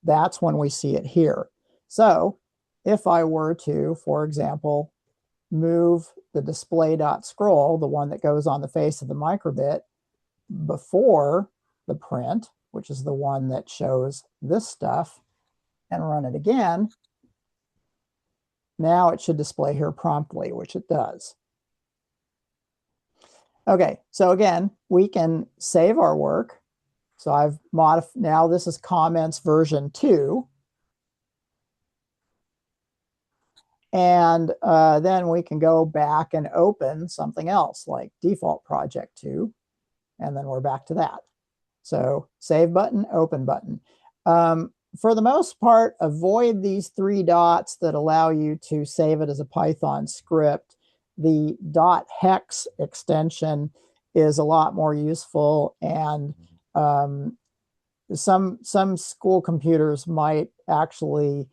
that's when we see it here. So if I were to, for example, move the display.scroll, the one that goes on the face of the microbit, before the print, which is the one that shows this stuff, and run it again, now it should display here promptly, which it does. Okay, so again, we can save our work. So I've modified, now this is comments version 2. And then we can go back and open something else like default project 2. And then we're back to that. So save button, open button. For the most part, avoid these 3 dots that allow you to save it as a Python script. The .hex extension is a lot more useful, and some school computers might actually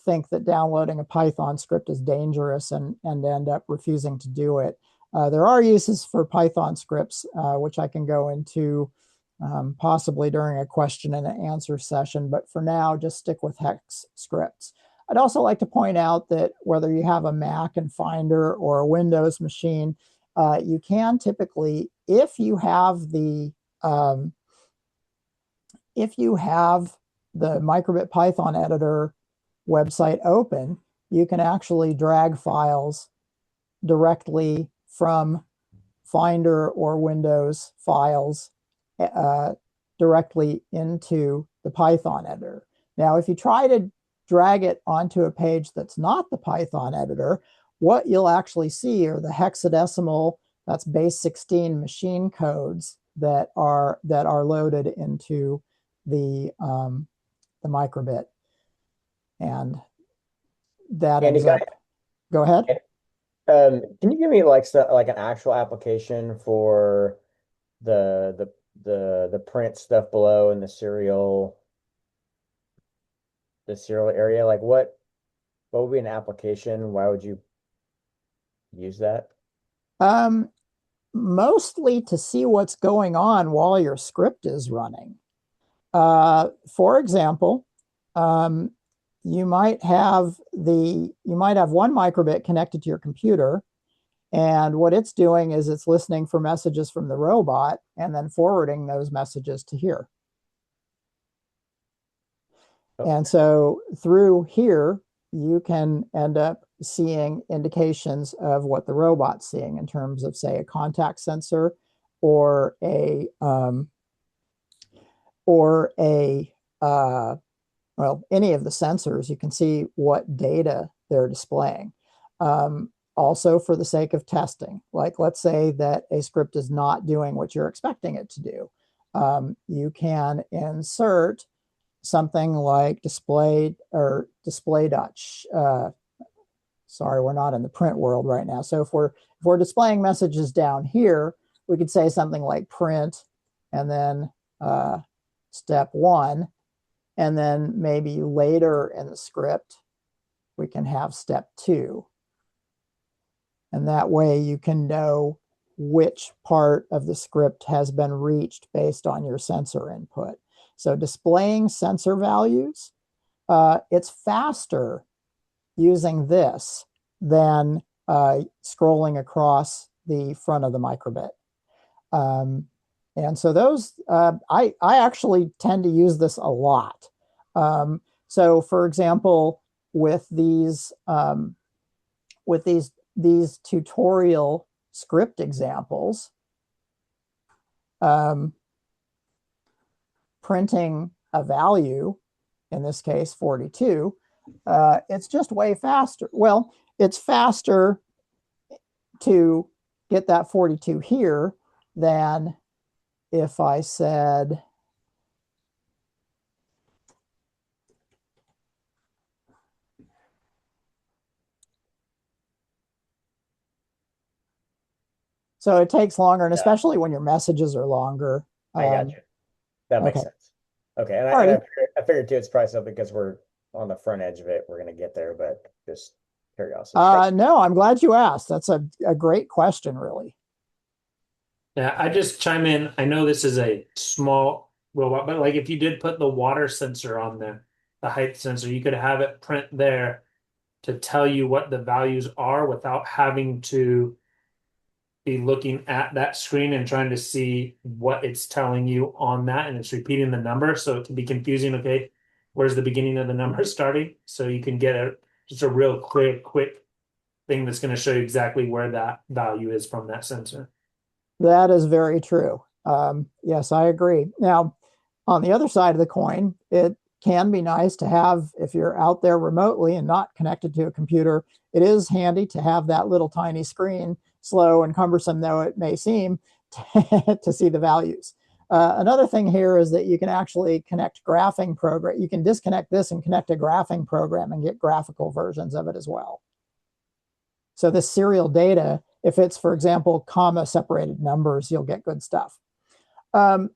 think that downloading a Python script is dangerous and end up refusing to do it. There are uses for Python scripts, which I can go into possibly during a question and answer session, but for now, just stick with hex scripts. I'd also like to point out that whether you have a Mac and Finder or a Windows machine, you can typically, if you have the Microbit Python editor website open, you can actually drag files directly from Finder or Windows files directly into the Python editor. Now, if you try to drag it onto a page that's not the Python editor, what you'll actually see are the hexadecimal, that's base 16 machine codes that are loaded into the microbit. And that ends up, go ahead. Can you give me like an actual application for the print stuff below and the serial area? Like what would be an application? Why would you use that? Mostly to see what's going on while your script is running. For example, you might have one microbit connected to your computer, and what it's doing is it's listening for messages from the robot and then forwarding those messages to here. Okay. And so through here, you can end up seeing indications of what the robot's seeing in terms of, say, a contact sensor or well, any of the sensors. You can see what data they're displaying. Also, for the sake of testing, like let's say that a script is not doing what you're expecting it to do, you can insert something like display dot. Sorry, we're not in the print world right now. So if we're displaying messages down here, we could say something like print, and then step 1, and then maybe later in the script we can have step 2. And that way you can know which part of the script has been reached based on your sensor input. So displaying sensor values, it's faster using this than scrolling across the front of the microbit. And so those, I actually tend to use this a lot. So for example, with these tutorial script examples, printing a value, in this case 42, it's just way faster. Well, it's faster to get that 42 here than if I said, so it takes longer, and especially when your messages are longer. I got you. That makes okay. sense. Okay, and I figured too, it's probably something because we're on the front edge of it. We're going to get there, but just curiosity. No, I'm glad you asked. That's a great question, really. Yeah, I just chime in. I know this is a small robot, but like if you did put the water sensor on there, the height sensor, you could have it print there to tell you what the values are without having to be looking at that screen and trying to see what it's telling you on that, and it's repeating the number, so it can be confusing. Okay, where's the beginning of the number starting? So you can get just a real quick thing that's going to show you exactly where that value is from that sensor. That is very true. Yes, I agree. Now, on the other side of the coin, it can be nice to have, if you're out there remotely and not connected to a computer, it is handy to have that little tiny screen, slow and cumbersome though it may seem, to see the values. Another thing here is that you can actually connect graphing program. You can disconnect this and connect a graphing program and get graphical versions of it as well. So this serial data, if it's, for example, comma separated numbers, you'll get good stuff. So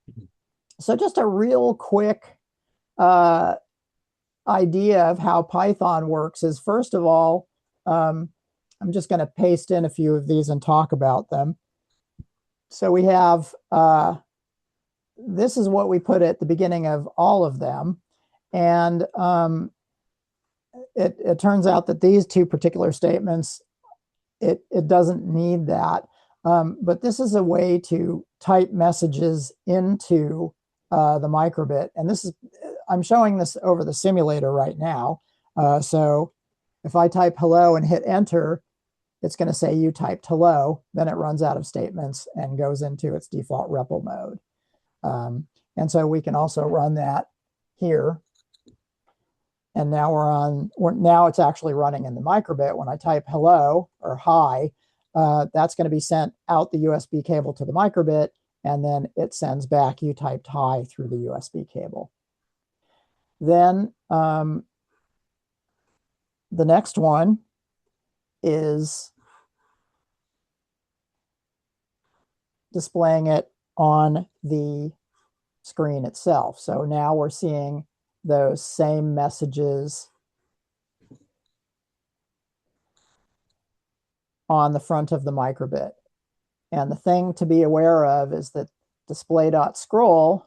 just a real quick idea of how Python works is, first of all, I'm just going to paste in a few of these and talk about them. So we have, this is what we put at the beginning of all of them. And it turns out that these two particular statements, it doesn't need that. But this is a way to type messages into the microbit. And this is, I'm showing this over the simulator right now. So if I type hello and hit enter, it's going to say you typed hello. Then it runs out of statements and goes into its default REPL mode. And so we can also run that here. And now now it's actually running in the microbit. When I type hello or hi, that's going to be sent out the USB cable to the microbit, and then it sends back you typed hi through the USB cable. Then the next one is displaying it on the screen itself. So now we're seeing those same messages on the front of the microbit. And the thing to be aware of is that display.scroll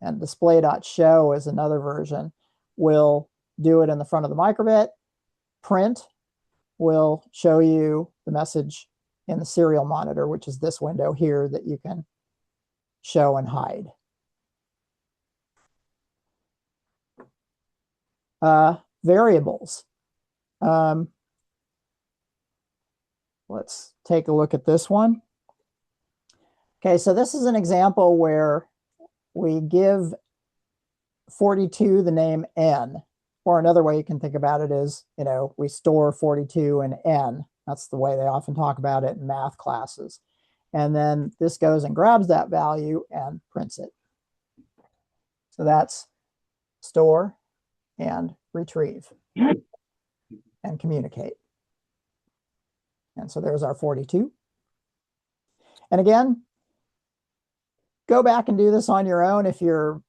and display.show is another version, will do it in the front of the microbit. Print will show you the message in the serial monitor, which is this window here that you can show and hide. Variables. let's take a look at this one. Okay, so this is an example where we give 42 the name n, or another way you can think about it is, we store 42 in n. That's the way they often talk about it in math classes. And then this goes and grabs that value and prints it. So that's store and retrieve and communicate. And so there's our 42. And again, go back and do this on your own. If you're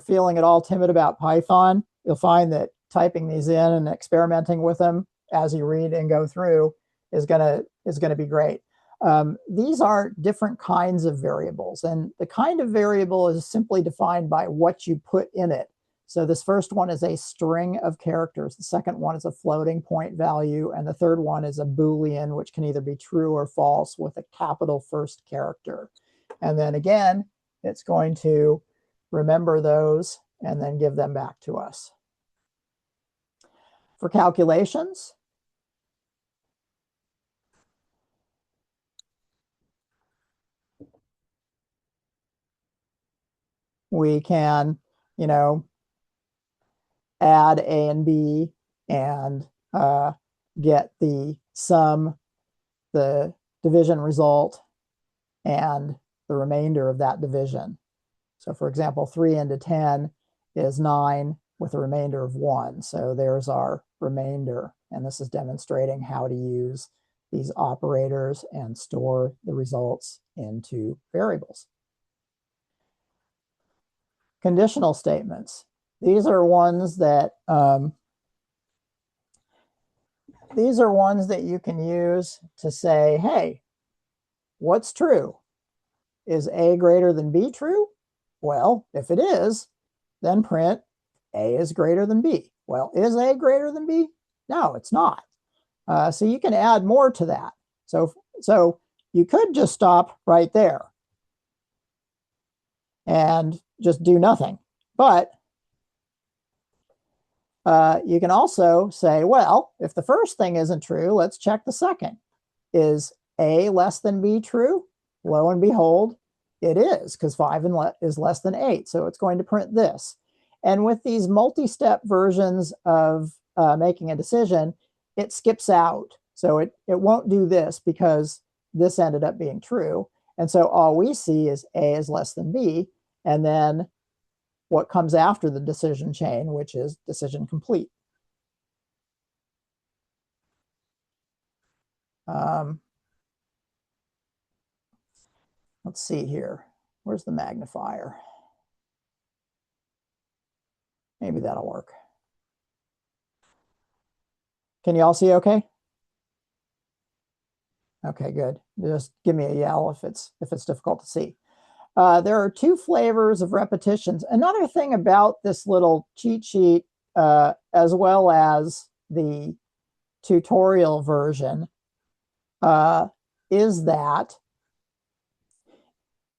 feeling at all timid about Python, you'll find that typing these in and experimenting with them as you read and go through is gonna be great. These are different kinds of variables, and the kind of variable is simply defined by what you put in it. So this first one is a string of characters. The second one is a floating point value, and the third one is a Boolean, which can either be true or false with a capital first character. And then again, it's going to remember those and then give them back to us. For calculations, we can, add A and B and get the sum, the division result, and the remainder of that division. So for example, 3 into 10 is 9 with a remainder of 1. So there's our remainder. And this is demonstrating how to use these operators and store the results into variables. Conditional statements. These are ones that you can use to say, hey, what's true? Is A greater than B true? Well, if it is, then print A is greater than B. Well, is A greater than B? No, it's not. So you can add more to that. So you could just stop right there and just do nothing. But you can also say, well, if the first thing isn't true, let's check the second. Is A less than B true? Lo and behold, it is, because 5 is less than 8. So it's going to print this. And with these multi-step versions of making a decision, it skips out. So it won't do this because this ended up being true. And so all we see is A is less than B. And then what comes after the decision chain, which is decision complete. Let's see here. Where's the magnifier? Maybe that'll work. Can you all see okay? Okay, good. Just give me a yell if it's difficult to see. There are 2 flavors of repetitions. Another thing about this little cheat sheet, as well as the tutorial version, is that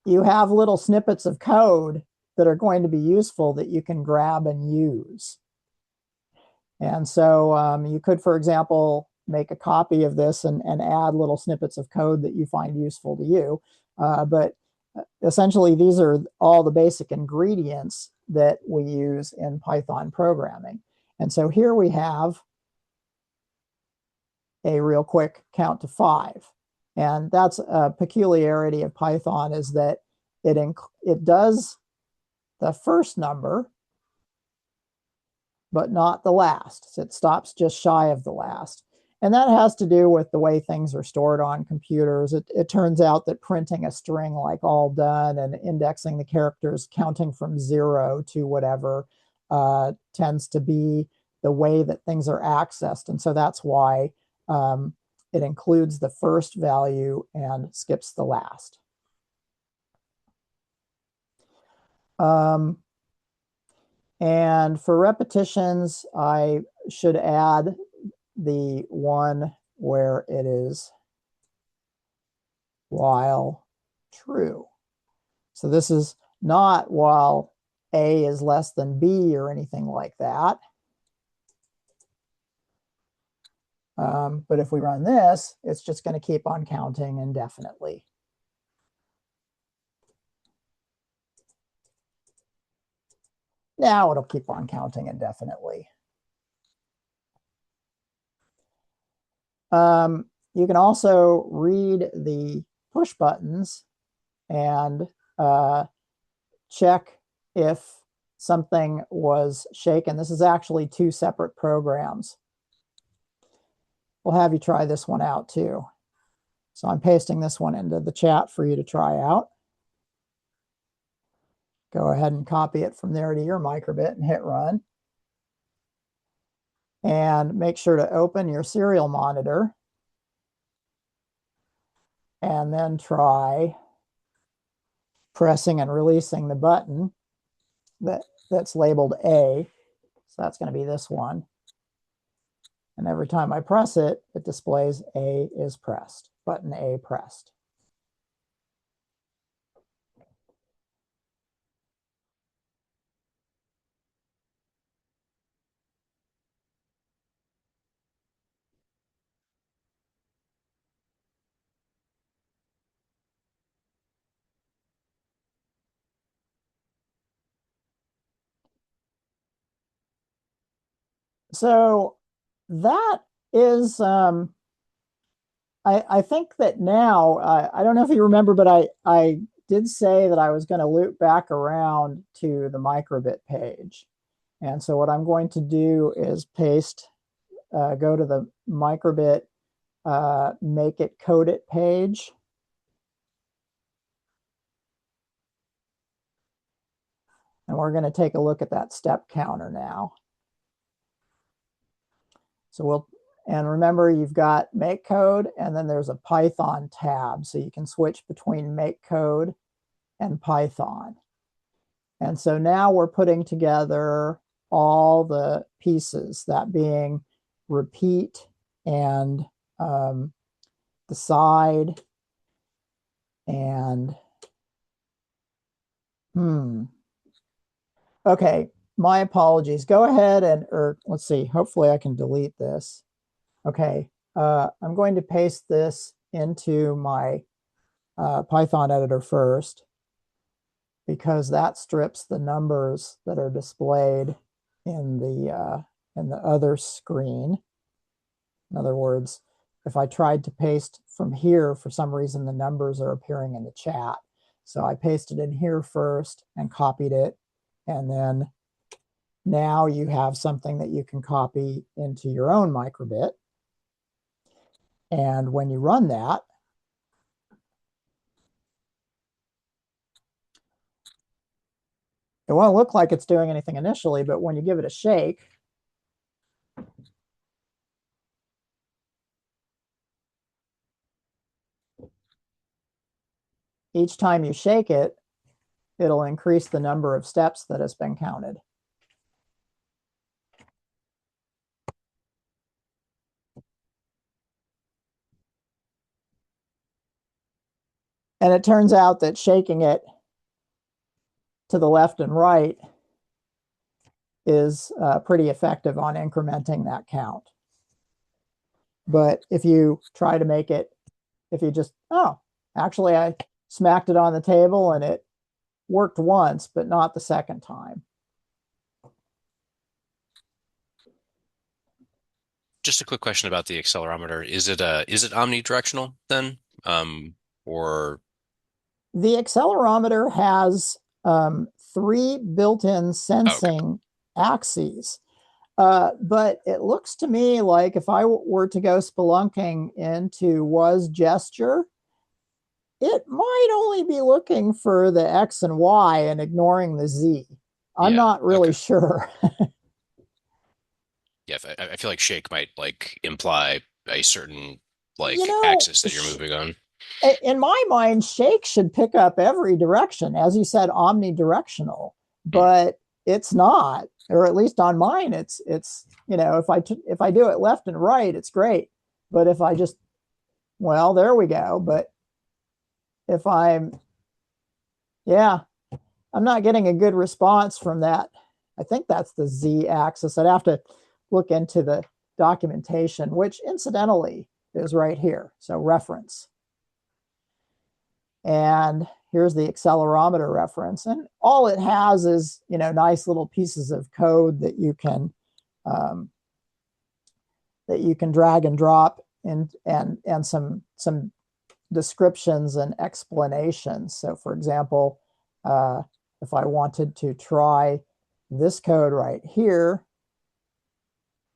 you have little snippets of code that are going to be useful that you can grab and use. And so you could, for example, make a copy of this and add little snippets of code that you find useful to you. But essentially, these are all the basic ingredients that we use in Python programming. And so here we have a real quick count to 5. And that's a peculiarity of Python, is that it does the first number, but not the last. So it stops just shy of the last. And that has to do with the way things are stored on computers. It turns out that printing a string like all done and indexing the characters, counting from 0 to whatever, tends to be the way that things are accessed. And so that's why it includes the first value and skips the last. And for repetitions, I should add the one where it is while true. So this is not while A is less than B or anything like that. But if we run this, it's just going to keep on counting indefinitely. Now it'll keep on counting indefinitely. You can also read the push buttons and check if something was shaken. This is actually two separate programs. We'll have you try this one out too. So I'm pasting this one into the chat for you to try out. Go ahead and copy it from there to your microbit and hit run. And make sure to open your serial monitor. And then try pressing and releasing the button that's labeled A. So that's going to be this one. And every time I press it, it displays A is pressed, button A pressed. So that is, I think that now, I don't know if you remember, but I did say that I was going to loop back around to the microbit page. And so what I'm going to do is paste, go to the microbit, make it code it page. And we're going to take a look at that step counter now. So and remember, you've got make code, and then there's a Python tab. So you can switch between make code and Python. And so now we're putting together all the pieces, that being repeat and decide and okay, my apologies. Go ahead and, or let's see, hopefully I can delete this. Okay, I'm going to paste this into my Python editor first, because that strips the numbers that are displayed in the other screen. In other words, if I tried to paste from here, for some reason the numbers are appearing in the chat. So I pasted in here first and copied it, and then now you have something that you can copy into your own microbit. And when you run that, it won't look like it's doing anything initially, but when you give it a shake, each time you shake it, it'll increase the number of steps that has been counted. And it turns out that shaking it to the left and right is pretty effective on incrementing that count. But if you try to make it, if you just, oh, actually I smacked it on the table and it worked once, but not the second time. Just a quick question about the accelerometer. Is it omnidirectional then? Or the accelerometer has 3 built-in sensing axes. But it looks to me like if I were to go spelunking into was gesture, it might only be looking for the X and Y and ignoring the Z. I'm not really sure. Yeah, I feel like shake might like imply a certain like axis that you're moving on. In my mind, shake should pick up every direction, as you said, omnidirectional, but it's not, or at least on mine, it's you know, if I do it left and right, it's great, but if I just, well, there we go. But if I'm not getting a good response from that. I think that's the Z axis. I'd have to look into the documentation, which incidentally is right here. So reference. And here's the accelerometer reference. And all it has is, nice little pieces of code that you can drag and drop and some descriptions and explanations. So for example, if I wanted to try this code right here,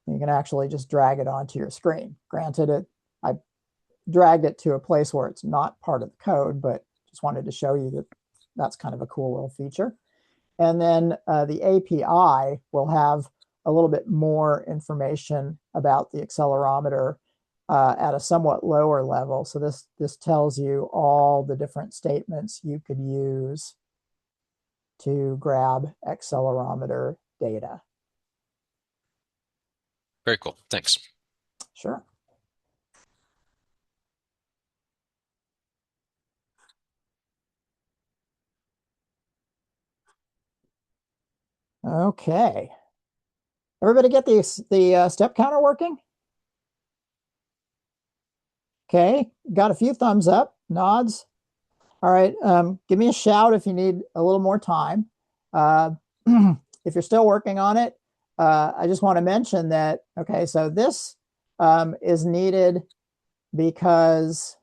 you can actually just drag it onto your screen. Granted, I dragged it to a place where it's not part of the code, but just wanted to show you that that's kind of a cool little feature. And then the API will have a little bit more information about the accelerometer at a somewhat lower level. So this tells you all the different statements you could use to grab accelerometer data. Very cool. Thanks. Sure. Okay. Everybody get the step counter working? Okay, got a few thumbs up, nods. All right, give me a shout if you need a little more time. If you're still working on it, I just want to mention that, okay, so this is needed because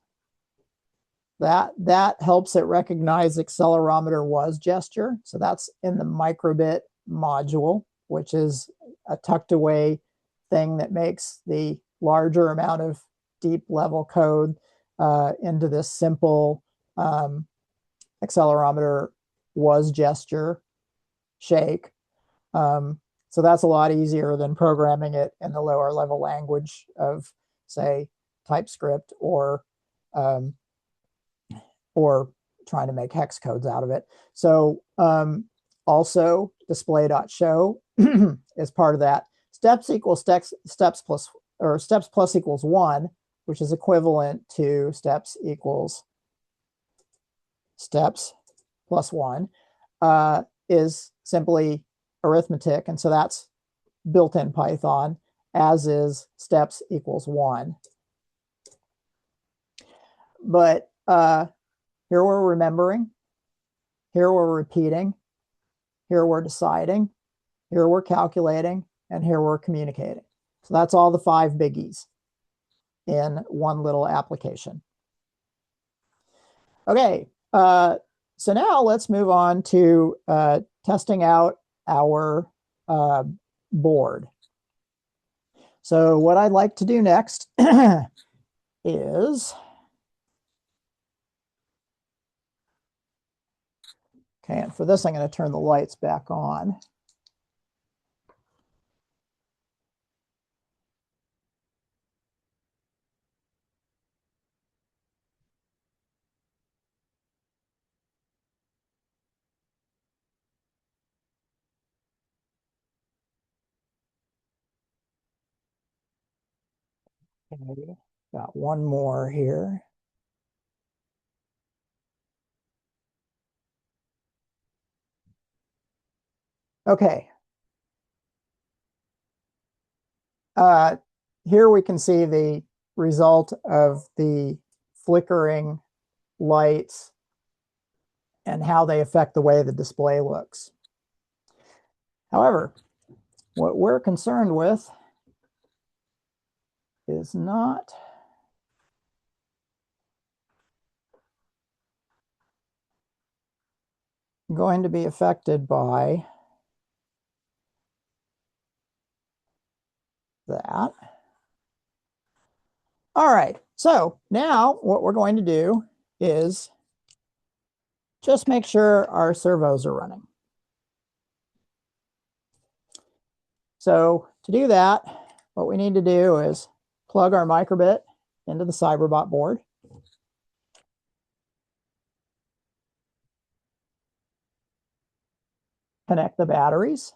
that helps it recognize accelerometer was gesture. So that's in the microbit module, which is a tucked away thing that makes the larger amount of deep level code into this simple accelerometer was gesture shake. So that's a lot easier than programming it in the lower level language of, say, TypeScript or trying to make hex codes out of it. So also display.show is part of that. Steps equals steps plus equals 1, which is equivalent to steps equals steps plus 1, is simply arithmetic. And so that's built in Python, as is steps equals 1. But here we're remembering, here we're repeating, here we're deciding, here we're calculating, and here we're communicating. So that's all the 5 biggies in one little application. Okay, so now let's move on to testing out our board. So what I'd like to do next is, okay, and for this I'm going to turn the lights back on. Okay, got one more here. Okay. Here we can see the result of the flickering lights and how they affect the way the display looks. However, what we're concerned with is not going to be affected by that. All right, so now what we're going to do is just make sure our servos are running. So to do that, what we need to do is plug our microbit into the Cyberbot board. Connect the batteries.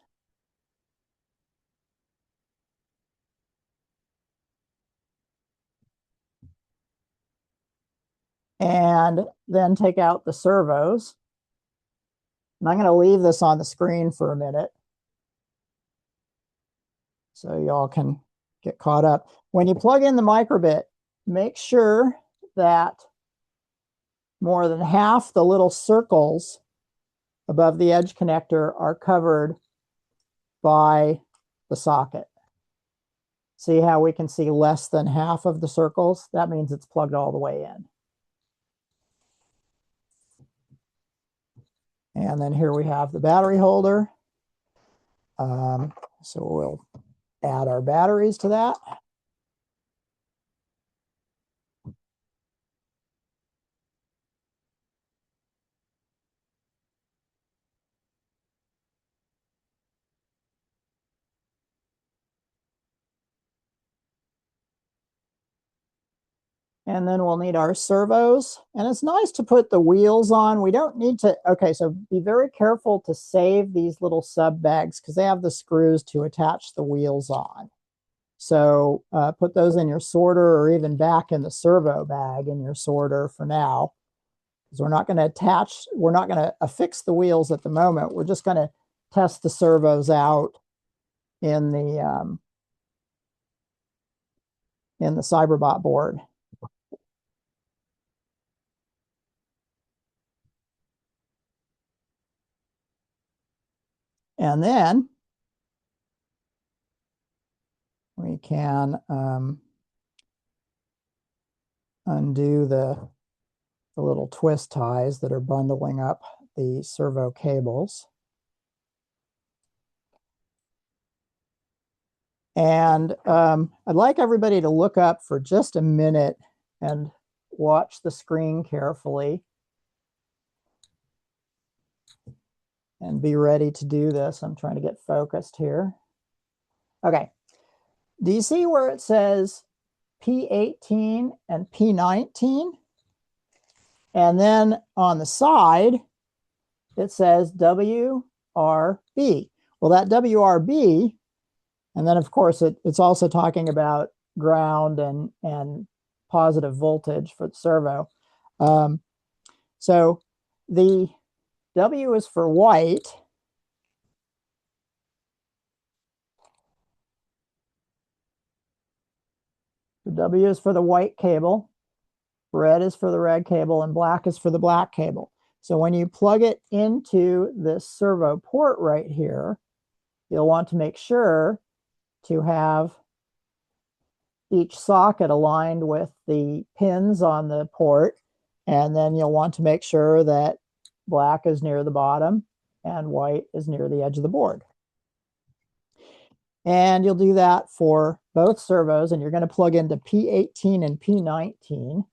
And then take out the servos. And I'm going to leave this on the screen for a minute so y'all can get caught up. When you plug in the microbit, make sure that more than half the little circles above the edge connector are covered by the socket. See how we can see less than half of the circles? That means it's plugged all the way in. And then here we have the battery holder. So we'll add our batteries to that. And then we'll need our servos. And it's nice to put the wheels on. We don't need to, okay, so be very careful to save these little sub bags because they have the screws to attach the wheels on. So put those in your sorter or even back in the servo bag in your sorter for now. Because we're not going to attach, we're not going to affix the wheels at the moment. We're just going to test the servos out in the Cyberbot board. And then we can undo the little twist ties that are bundling up the servo cables. And I'd like everybody to look up for just a minute and watch the screen carefully and be ready to do this. I'm trying to get focused here. Okay. Do you see where it says P18 and P19? And then on the side, it says WRB. Well, that WRB, and then of course it's also talking about ground and positive voltage for the servo. So the W is for white. The W is for the white cable. Red is for the red cable and black is for the black cable. So when you plug it into this servo port right here, you'll want to make sure to have each socket aligned with the pins on the port. And then you'll want to make sure that black is near the bottom and white is near the edge of the board. And you'll do that for both servos, and you're going to plug into P18 and P19.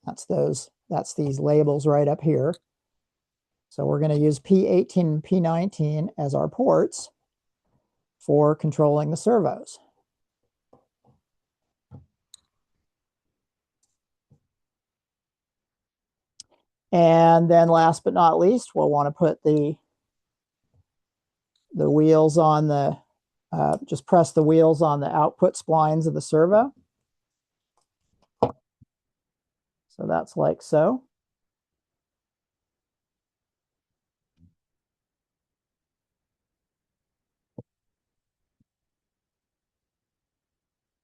That's these labels right up here. So we're going to use P18 and P19 as our ports for controlling the servos. And then last but not least, we'll want to put the wheels on the, just press the wheels on the output splines of the servo. So that's like so.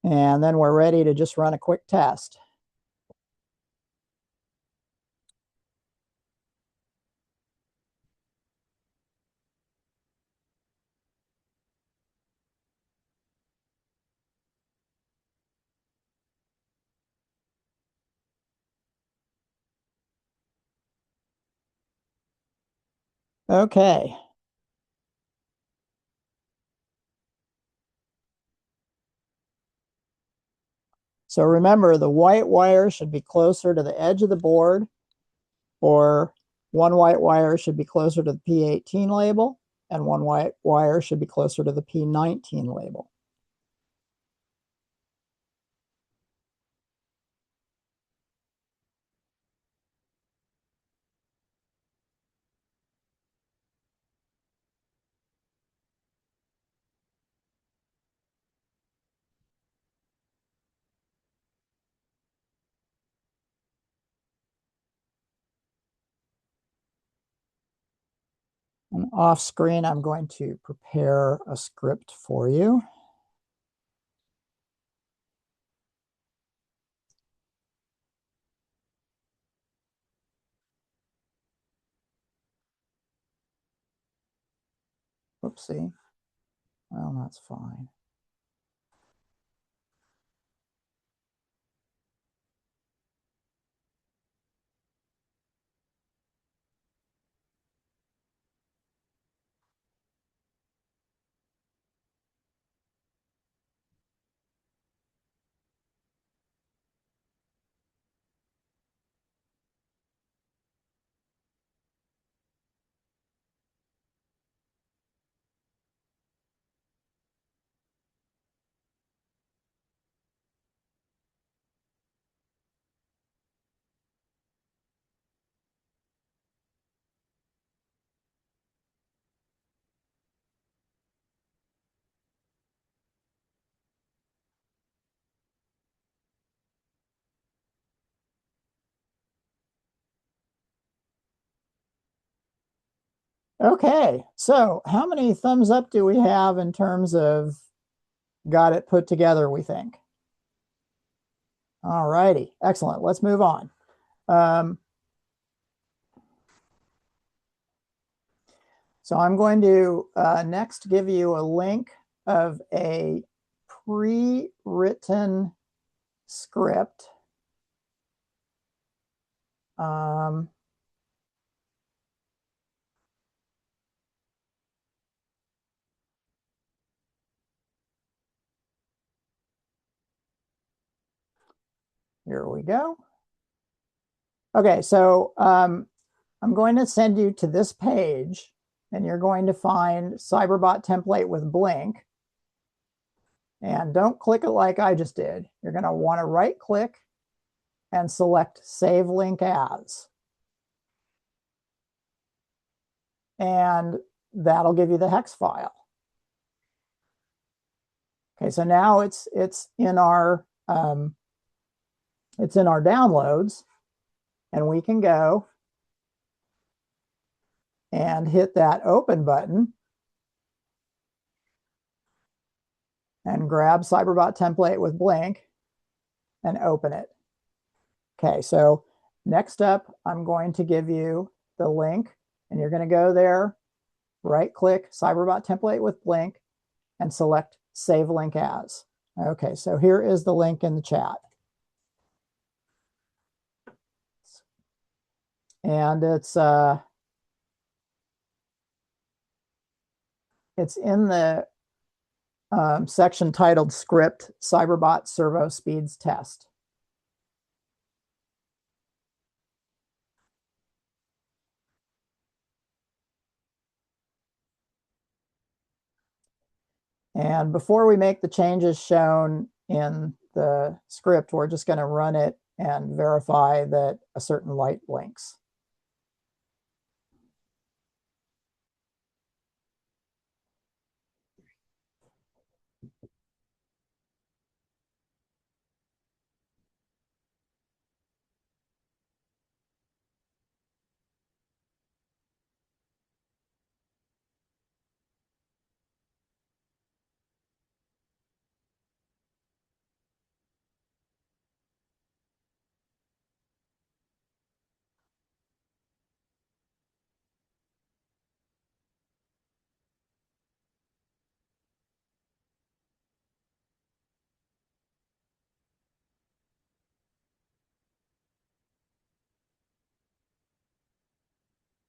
And then we're ready to just run a quick test. Okay. So remember, the white wire should be closer to the edge of the board, or one white wire should be closer to the P18 label, and one white wire should be closer to the P19 label. And off screen, I'm going to prepare a script for you. Whoopsie. Well, that's fine. Okay, so how many thumbs up do we have in terms of got it put together, we think? All righty, excellent. Let's move on. So I'm going to next give you a link of a pre-written script. Here we go. Okay, so I'm going to send you to this page, and you're going to find Cyberbot template with Blink. And don't click it like I just did. You're going to want to right click and select Save Link As. And that'll give you the hex file. Okay, so now it's in our downloads, and we can go and hit that open button and grab Cyberbot template with Blink and open it. Okay, so next up, I'm going to give you the link, and you're going to go there, right click Cyberbot template with Blink, and select Save Link As. Okay, so here is the link in the chat. And it's in the section titled Script Cyberbot Servo Speeds Test. And before we make the changes shown in the script, we're just going to run it and verify that a certain light blinks.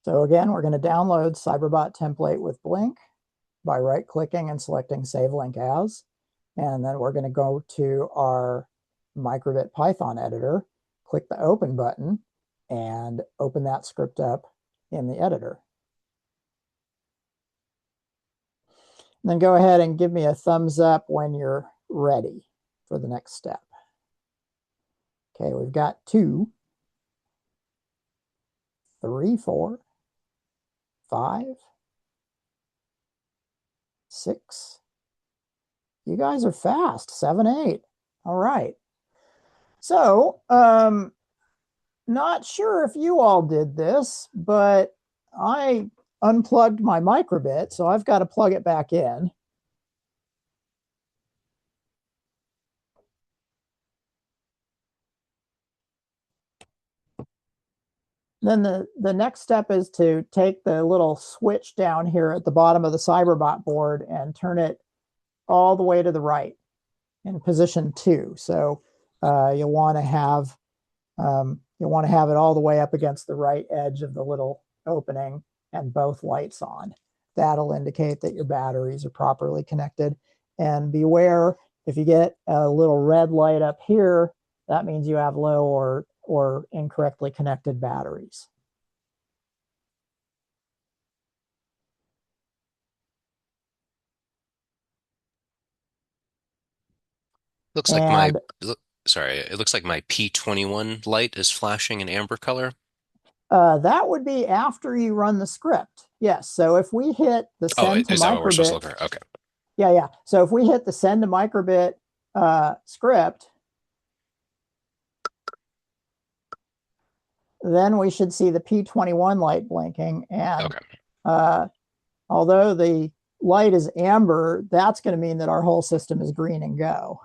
So again, we're going to download Cyberbot template with Blink by right-clicking and selecting Save Link As. And then we're going to go to our microbit Python editor, click the Open button, and open that script up in the editor. And then go ahead and give me a thumbs up when you're ready for the next step. Okay, we've got 2, 3, 4, 5, 6. You guys are fast. 7, 8. All right. So, not sure if you all did this, but I unplugged my microbit, so I've got to plug it back in. Then the next step is to take the little switch down here at the bottom of the Cyberbot board and turn it all the way to the right in position 2. So you'll want to have it all the way up against the right edge of the little opening and both lights on. That'll indicate that your batteries are properly connected. And beware, if you get a little red light up here, that means you have low or incorrectly connected batteries. Looks like sorry, it looks like my P21 light is flashing in amber color. That would be after you run the script. Yes. So if we hit the send to is that what we're supposed to microbit, look for? Okay. yeah. So if we hit the send to microbit script, then we should see the P21 light blinking. And Okay. Although the light is amber, that's going to mean that our whole system is green and go.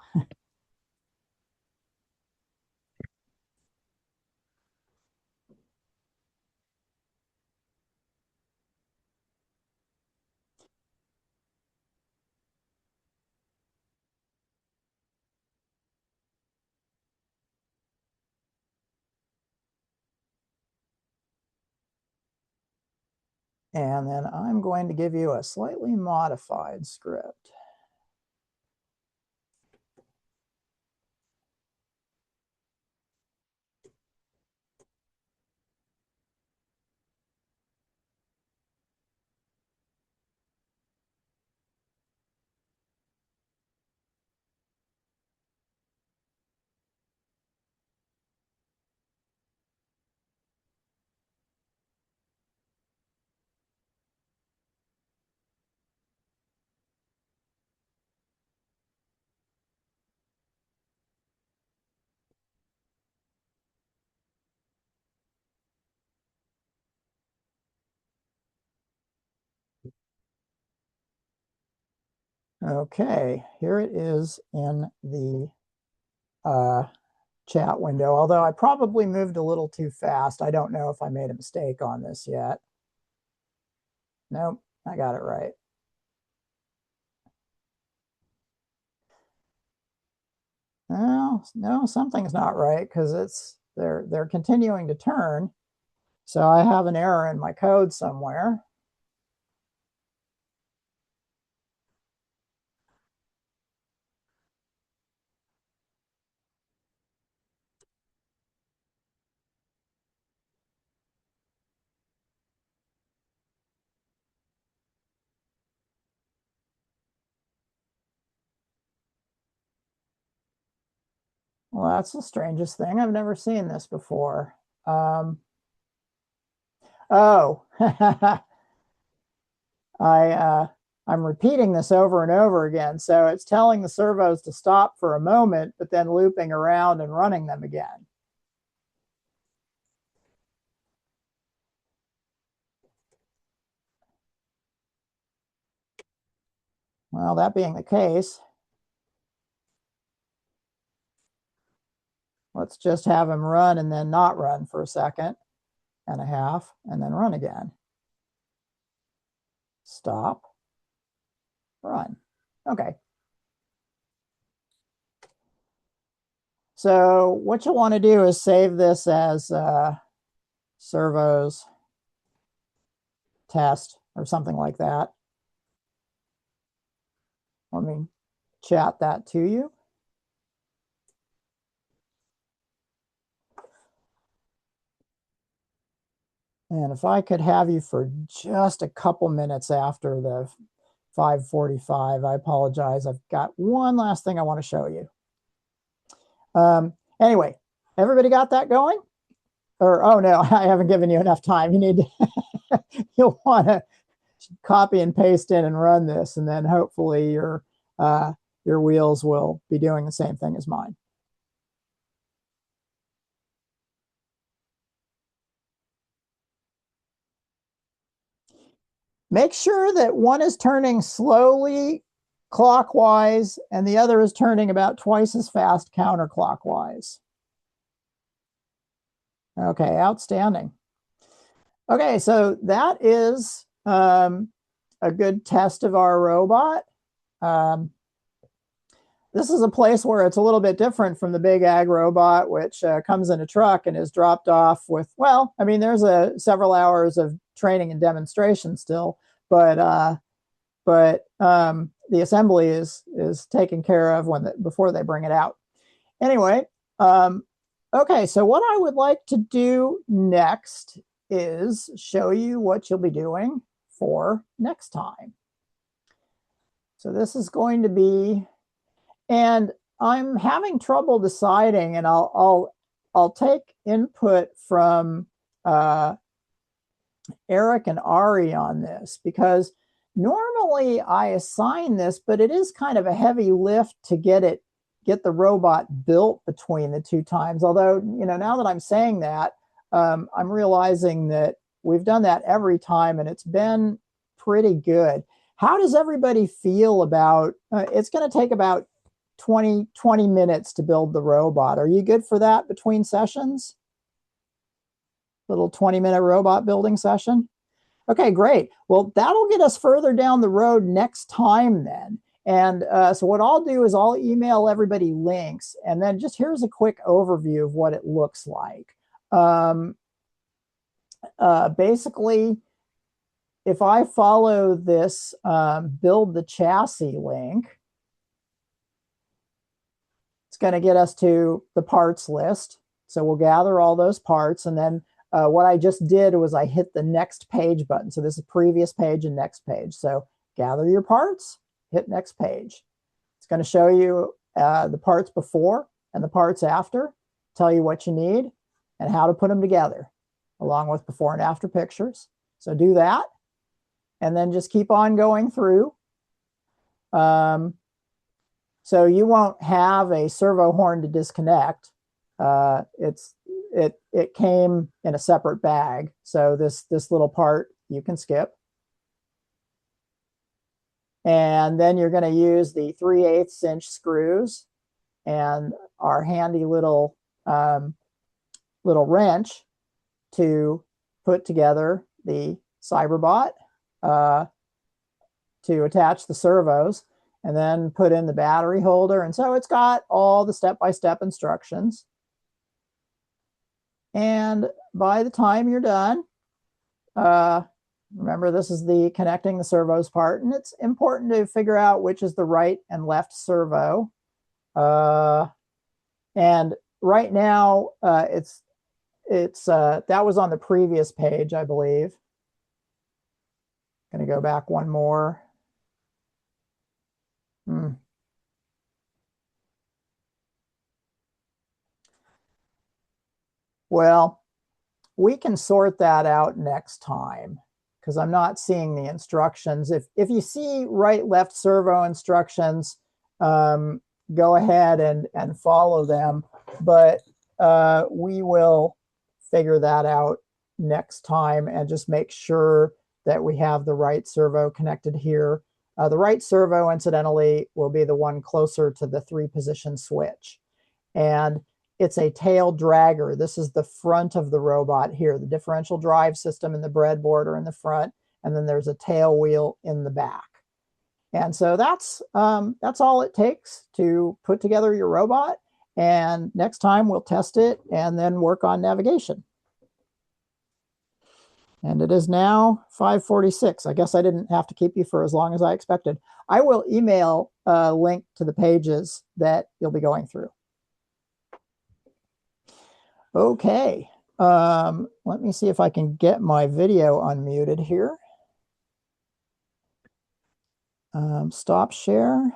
And then I'm going to give you a slightly modified script. Okay, here it is in the chat window, although I probably moved a little too fast. I don't know if I made a mistake on this yet. Nope, I got it right. No, something's not right because they're continuing to turn. So I have an error in my code somewhere. Well, that's the strangest thing. I've never seen this before. Oh, I'm repeating this over and over again. So it's telling the servos to stop for a moment, but then looping around and running them again. Well, that being the case, let's just have them run and then not run for a second and a half and then run again. Stop, run. Okay. So what you'll want to do is save this as servos test or something like that. Let me chat that to you. And if I could have you for just a couple minutes after the 5:45, I apologize. I've got one last thing I want to show you. Anyway, everybody got that going? Or, oh no, I haven't given you enough time. You need to, you'll want to copy and paste in and run this, and then hopefully your wheels will be doing the same thing as mine. Make sure that one is turning slowly clockwise and the other is turning about twice as fast counterclockwise. Okay, outstanding. Okay, so that is a good test of our robot. This is a place where it's a little bit different from the big ag robot, which comes in a truck and is dropped off with, well, I mean, there's several hours of training and demonstration still, but the assembly is taken care of before they bring it out. Anyway, okay, so what I would like to do next is show you what you'll be doing for next time. So this is going to be, and I'm having trouble deciding, and I'll take input from Eric and Ari on this, because normally I assign this, but it is kind of a heavy lift to get the robot built between the two times. Although, you know, now that I'm saying that, I'm realizing that we've done that every time and it's been pretty good. How does everybody feel about, it's going to take about 20 minutes to build the robot. Are you good for that between sessions? Little 20-minute robot building session? Okay, great. Well, that'll get us further down the road next time then. And so what I'll do is I'll email everybody links, and then just here's a quick overview of what it looks like. Basically, if I follow this build the chassis link, it's going to get us to the parts list. So we'll gather all those parts, and then what I just did was I hit the next page button. So this is previous page and next page. So gather your parts, hit next page. It's going to show you the parts before and the parts after, tell you what you need and how to put them together, along with before and after pictures. So do that, and then just keep on going through. So you won't have a servo horn to disconnect. It came in a separate bag. So this little part you can skip. And then you're going to use the 3/8 inch screws and our handy little wrench to put together the Cyberbot, to attach the servos, and then put in the battery holder. And so it's got all the step-by-step instructions. And by the time you're done, remember, this is the connecting the servos part, and it's important to figure out which is the right and left servo. And right now, it's that was on the previous page, I believe. Going to go back one more. Well, we can sort that out next time because I'm not seeing the instructions. If you see right, left servo instructions, go ahead and follow them. But we will figure that out next time and just make sure that we have the right servo connected here. The right servo, incidentally, will be the one closer to the 3-position switch. And it's a tail dragger. This is the front of the robot here. The differential drive system and the breadboard are in the front, and then there's a tail wheel in the back. And so that's all it takes to put together your robot. And next time we'll test it and then work on navigation. And it is now 5:46. I guess I didn't have to keep you for as long as I expected. I will email a link to the pages that you'll be going through. Okay, let me see if I can get my video unmuted here. Stop share.